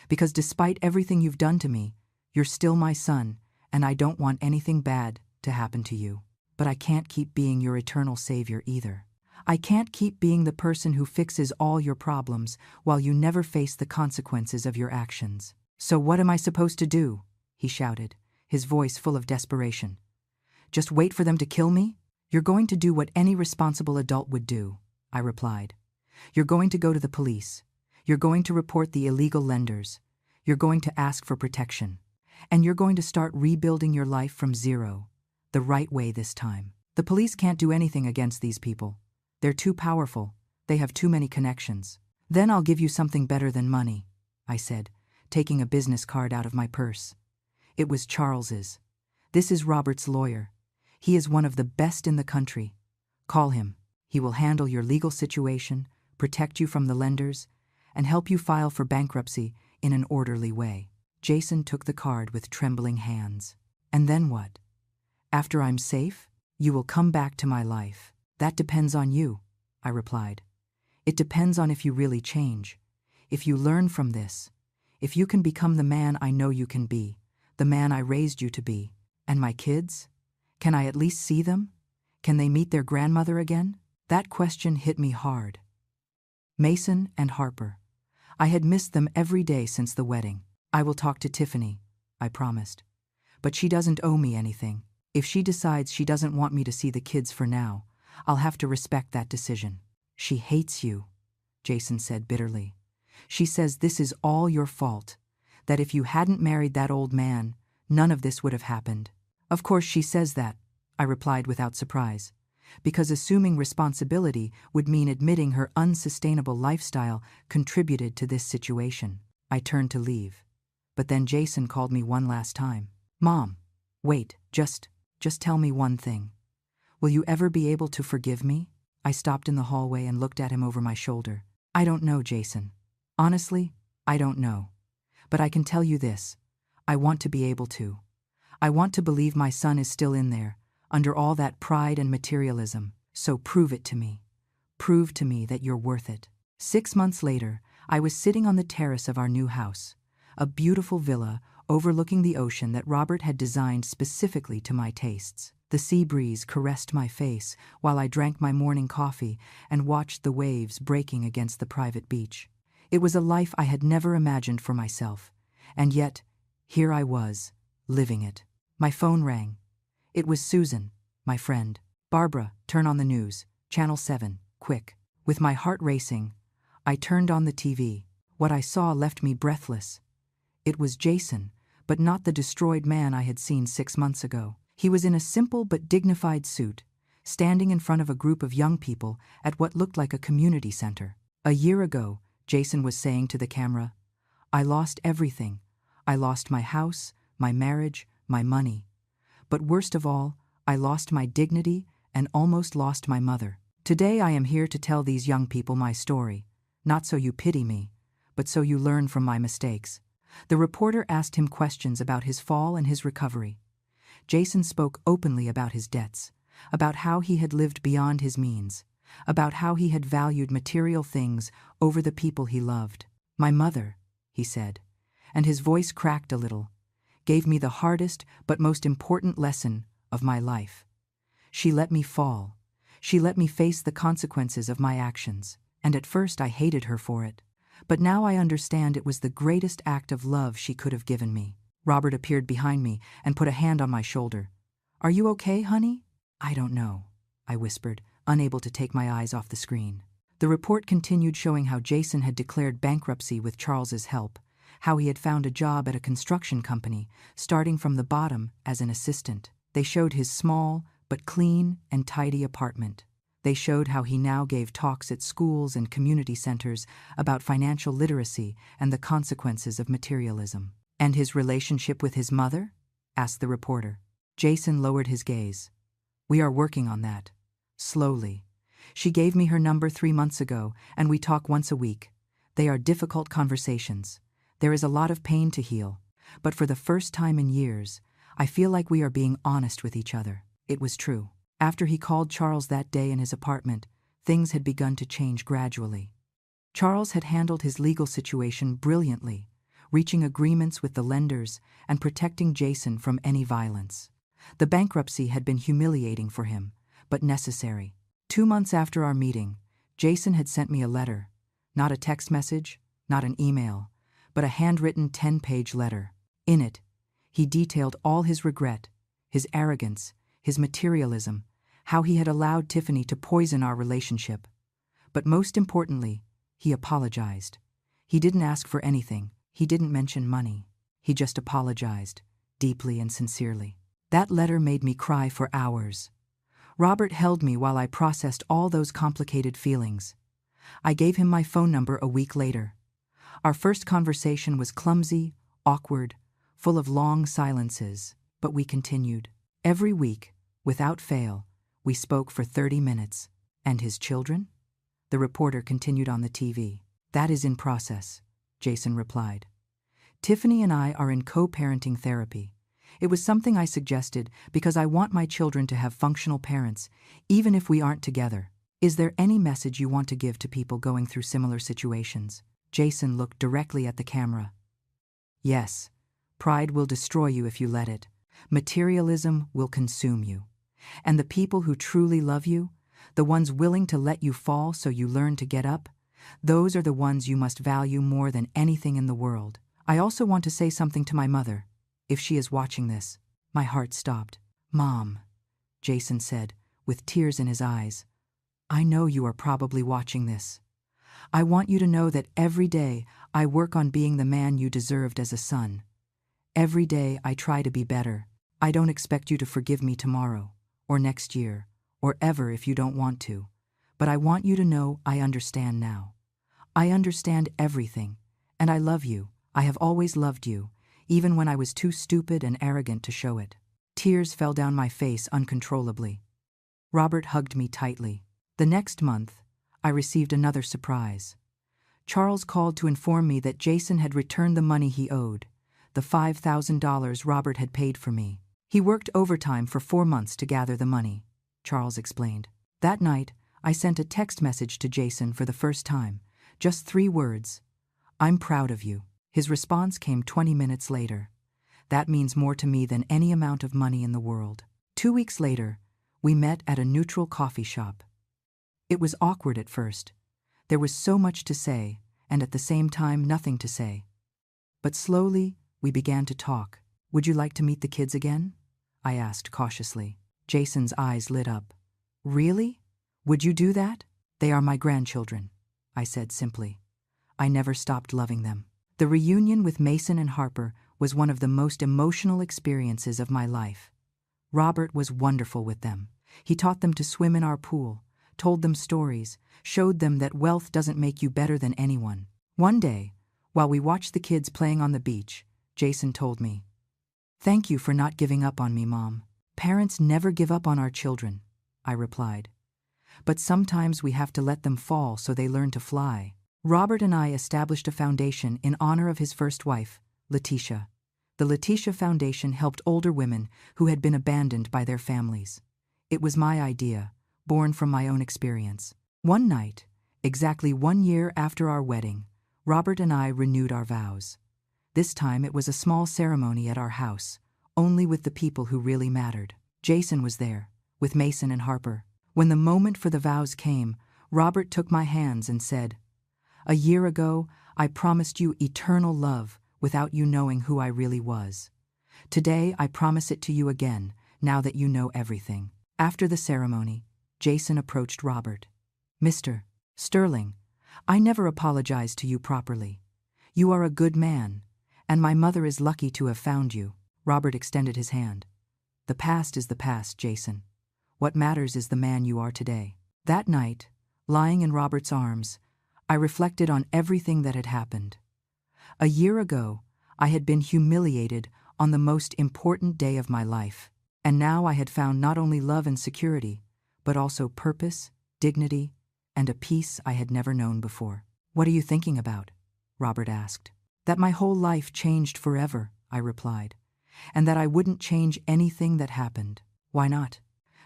Because despite everything you've done to me, you're still my son, and I don't want anything bad to happen to you. But I can't keep being your eternal savior either. I can't keep being the person who fixes all your problems while you never face the consequences of your actions. So what am I supposed to do? He shouted, his voice full of desperation. Just wait for them to kill me? You're going to do what any responsible adult would do, I replied. You're going to go to the police. You're going to report the illegal lenders. You're going to ask for protection. And you're going to start rebuilding your life from zero, the right way this time. The police can't do anything against these people. They're too powerful. They have too many connections. Then I'll give you something better than money, I said, taking a business card out of my purse. It was Charles's. This is Robert's lawyer. He is one of the best in the country. Call him. He will handle your legal situation, protect you from the lenders, and help you file for bankruptcy in an orderly way. Jason took the card with trembling hands. And then what? After I'm safe, you will come back to my life. That depends on you, I replied. It depends on if you really change, if you learn from this, if you can become the man I know you can be, the man I raised you to be. And my kids? Can I at least see them? Can they meet their grandmother again? That question hit me hard. Mason and Harper. I had missed them every day since the wedding. I will talk to Tiffany, I promised. But she doesn't owe me anything. If she decides she doesn't want me to see the kids for now, I'll have to respect that decision. She hates you, Jason said bitterly. She says this is all your fault, that if you hadn't married that old man, none of this would have happened. Of course she says that, I replied without surprise, because assuming responsibility would mean admitting her unsustainable lifestyle contributed to this situation. I turned to leave. But then Jason called me one last time. Mom, wait, just tell me one thing. Will you ever be able to forgive me? I stopped in the hallway and looked at him over my shoulder. I don't know, Jason. Honestly, I don't know. But I can tell you this. I want to be able to. I want to believe my son is still in there, under all that pride and materialism. So prove it to me. Prove to me that you're worth it. 6 months later, I was sitting on the terrace of our new house, a beautiful villa overlooking the ocean that Robert had designed specifically to my tastes. The sea breeze caressed my face while I drank my morning coffee and watched the waves breaking against the private beach. It was a life I had never imagined for myself, and yet, here I was, living it. My phone rang. It was Susan, my friend. Barbara, turn on the news, Channel 7, quick. With my heart racing, I turned on the TV. What I saw left me breathless. It was Jason, but not the destroyed man I had seen 6 months ago. He was in a simple but dignified suit, standing in front of a group of young people at what looked like a community center. A year ago, Jason was saying to the camera, I lost everything. I lost my house, my marriage, my money. But worst of all, I lost my dignity and almost lost my mother. Today I am here to tell these young people my story, not so you pity me, but so you learn from my mistakes. The reporter asked him questions about his fall and his recovery. Jason spoke openly about his debts, about how he had lived beyond his means, about how he had valued material things over the people he loved. My mother, he said, and his voice cracked a little, gave me the hardest but most important lesson of my life. She let me fall. She let me face the consequences of my actions, and at first I hated her for it. But now I understand it was the greatest act of love she could have given me. Robert appeared behind me and put a hand on my shoulder. Are you okay, honey? I don't know, I whispered, unable to take my eyes off the screen. The report continued showing how Jason had declared bankruptcy with Charles's help, how he had found a job at a construction company, starting from the bottom as an assistant. They showed his small but clean and tidy apartment. They showed how he now gave talks at schools and community centers about financial literacy and the consequences of materialism. And his relationship with his mother? Asked the reporter. Jason lowered his gaze. We are working on that. Slowly. She gave me her number 3 months ago, and we talk once a week. They are difficult conversations. There is a lot of pain to heal, but for the first time in years, I feel like we are being honest with each other. It was true. After he called Charles that day in his apartment, things had begun to change gradually. Charles had handled his legal situation brilliantly, reaching agreements with the lenders and protecting Jason from any violence. The bankruptcy had been humiliating for him, but necessary. 2 months after our meeting, Jason had sent me a letter, not a text message, not an email, but a handwritten 10-page letter. In it, he detailed all his regret, his arrogance, his materialism, how he had allowed Tiffany to poison our relationship. But most importantly, he apologized. He didn't ask for anything. He didn't mention money. He just apologized, deeply and sincerely. That letter made me cry for hours. Robert held me while I processed all those complicated feelings. I gave him my phone number a week later. Our first conversation was clumsy, awkward, full of long silences, but we continued. Every week, without fail, we spoke for 30 minutes. And his children? The reporter continued on the TV. That is in process, Jason replied. Tiffany and I are in co-parenting therapy. It was something I suggested because I want my children to have functional parents, even if we aren't together. Is there any message you want to give to people going through similar situations? Jason looked directly at the camera. Yes, pride will destroy you if you let it. Materialism will consume you. And the people who truly love you, the ones willing to let you fall so you learn to get up, those are the ones you must value more than anything in the world. I also want to say something to my mother. If she is watching this, my heart stopped. Mom, Jason said, with tears in his eyes, I know you are probably watching this. I want you to know that every day I work on being the man you deserved as a son. Every day I try to be better. I don't expect you to forgive me tomorrow, or next year, or ever if you don't want to. But I want you to know I understand now. I understand everything, and I love you. I have always loved you, even when I was too stupid and arrogant to show it. Tears fell down my face uncontrollably. Robert hugged me tightly. The next month, I received another surprise. Charles called to inform me that Jason had returned the money he owed, the $5,000 Robert had paid for me. He worked overtime for 4 months to gather the money, Charles explained. That night, I sent a text message to Jason for the first time, just 3 words. I'm proud of you. His response came 20 minutes later. That means more to me than any amount of money in the world. 2 weeks later, we met at a neutral coffee shop. It was awkward at first. There was so much to say, and at the same time nothing to say. But slowly, we began to talk. Would you like to meet the kids again? I asked cautiously. Jason's eyes lit up. Really? Would you do that? They are my grandchildren, I said simply. I never stopped loving them. The reunion with Mason and Harper was one of the most emotional experiences of my life. Robert was wonderful with them. He taught them to swim in our pool, told them stories, showed them that wealth doesn't make you better than anyone. One day, while we watched the kids playing on the beach, Jason told me, "Thank you for not giving up on me, Mom." Parents never give up on our children, I replied. But sometimes we have to let them fall so they learn to fly. Robert and I established a foundation in honor of his first wife, Letitia. The Letitia Foundation helped older women who had been abandoned by their families. It was my idea, born from my own experience. One night, exactly 1 year after our wedding, Robert and I renewed our vows. This time it was a small ceremony at our house, only with the people who really mattered. Jason was there, with Mason and Harper. When the moment for the vows came, Robert took my hands and said, "A year ago, I promised you eternal love without you knowing who I really was. Today, I promise it to you again, now that you know everything." After the ceremony, Jason approached Robert. "Mr. Sterling, I never apologized to you properly. You are a good man, and my mother is lucky to have found you." Robert extended his hand. "The past is the past, Jason. What matters is the man you are today." That night, lying in Robert's arms, I reflected on everything that had happened. A year ago, I had been humiliated on the most important day of my life, and now I had found not only love and security, but also purpose, dignity, and a peace I had never known before. "What are you thinking about?" Robert asked. "That my whole life changed forever," I replied, "and that I wouldn't change anything that happened." "Why not?"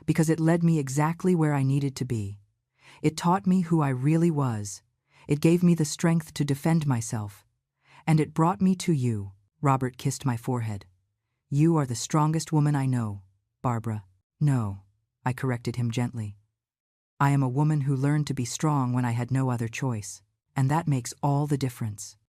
"Because it led me exactly where I needed to be. It taught me who I really was. It gave me the strength to defend myself. And it brought me to you." Robert kissed my forehead. "You are the strongest woman I know, Barbara." "No," I corrected him gently. "I am a woman who learned to be strong when I had no other choice. And that makes all the difference."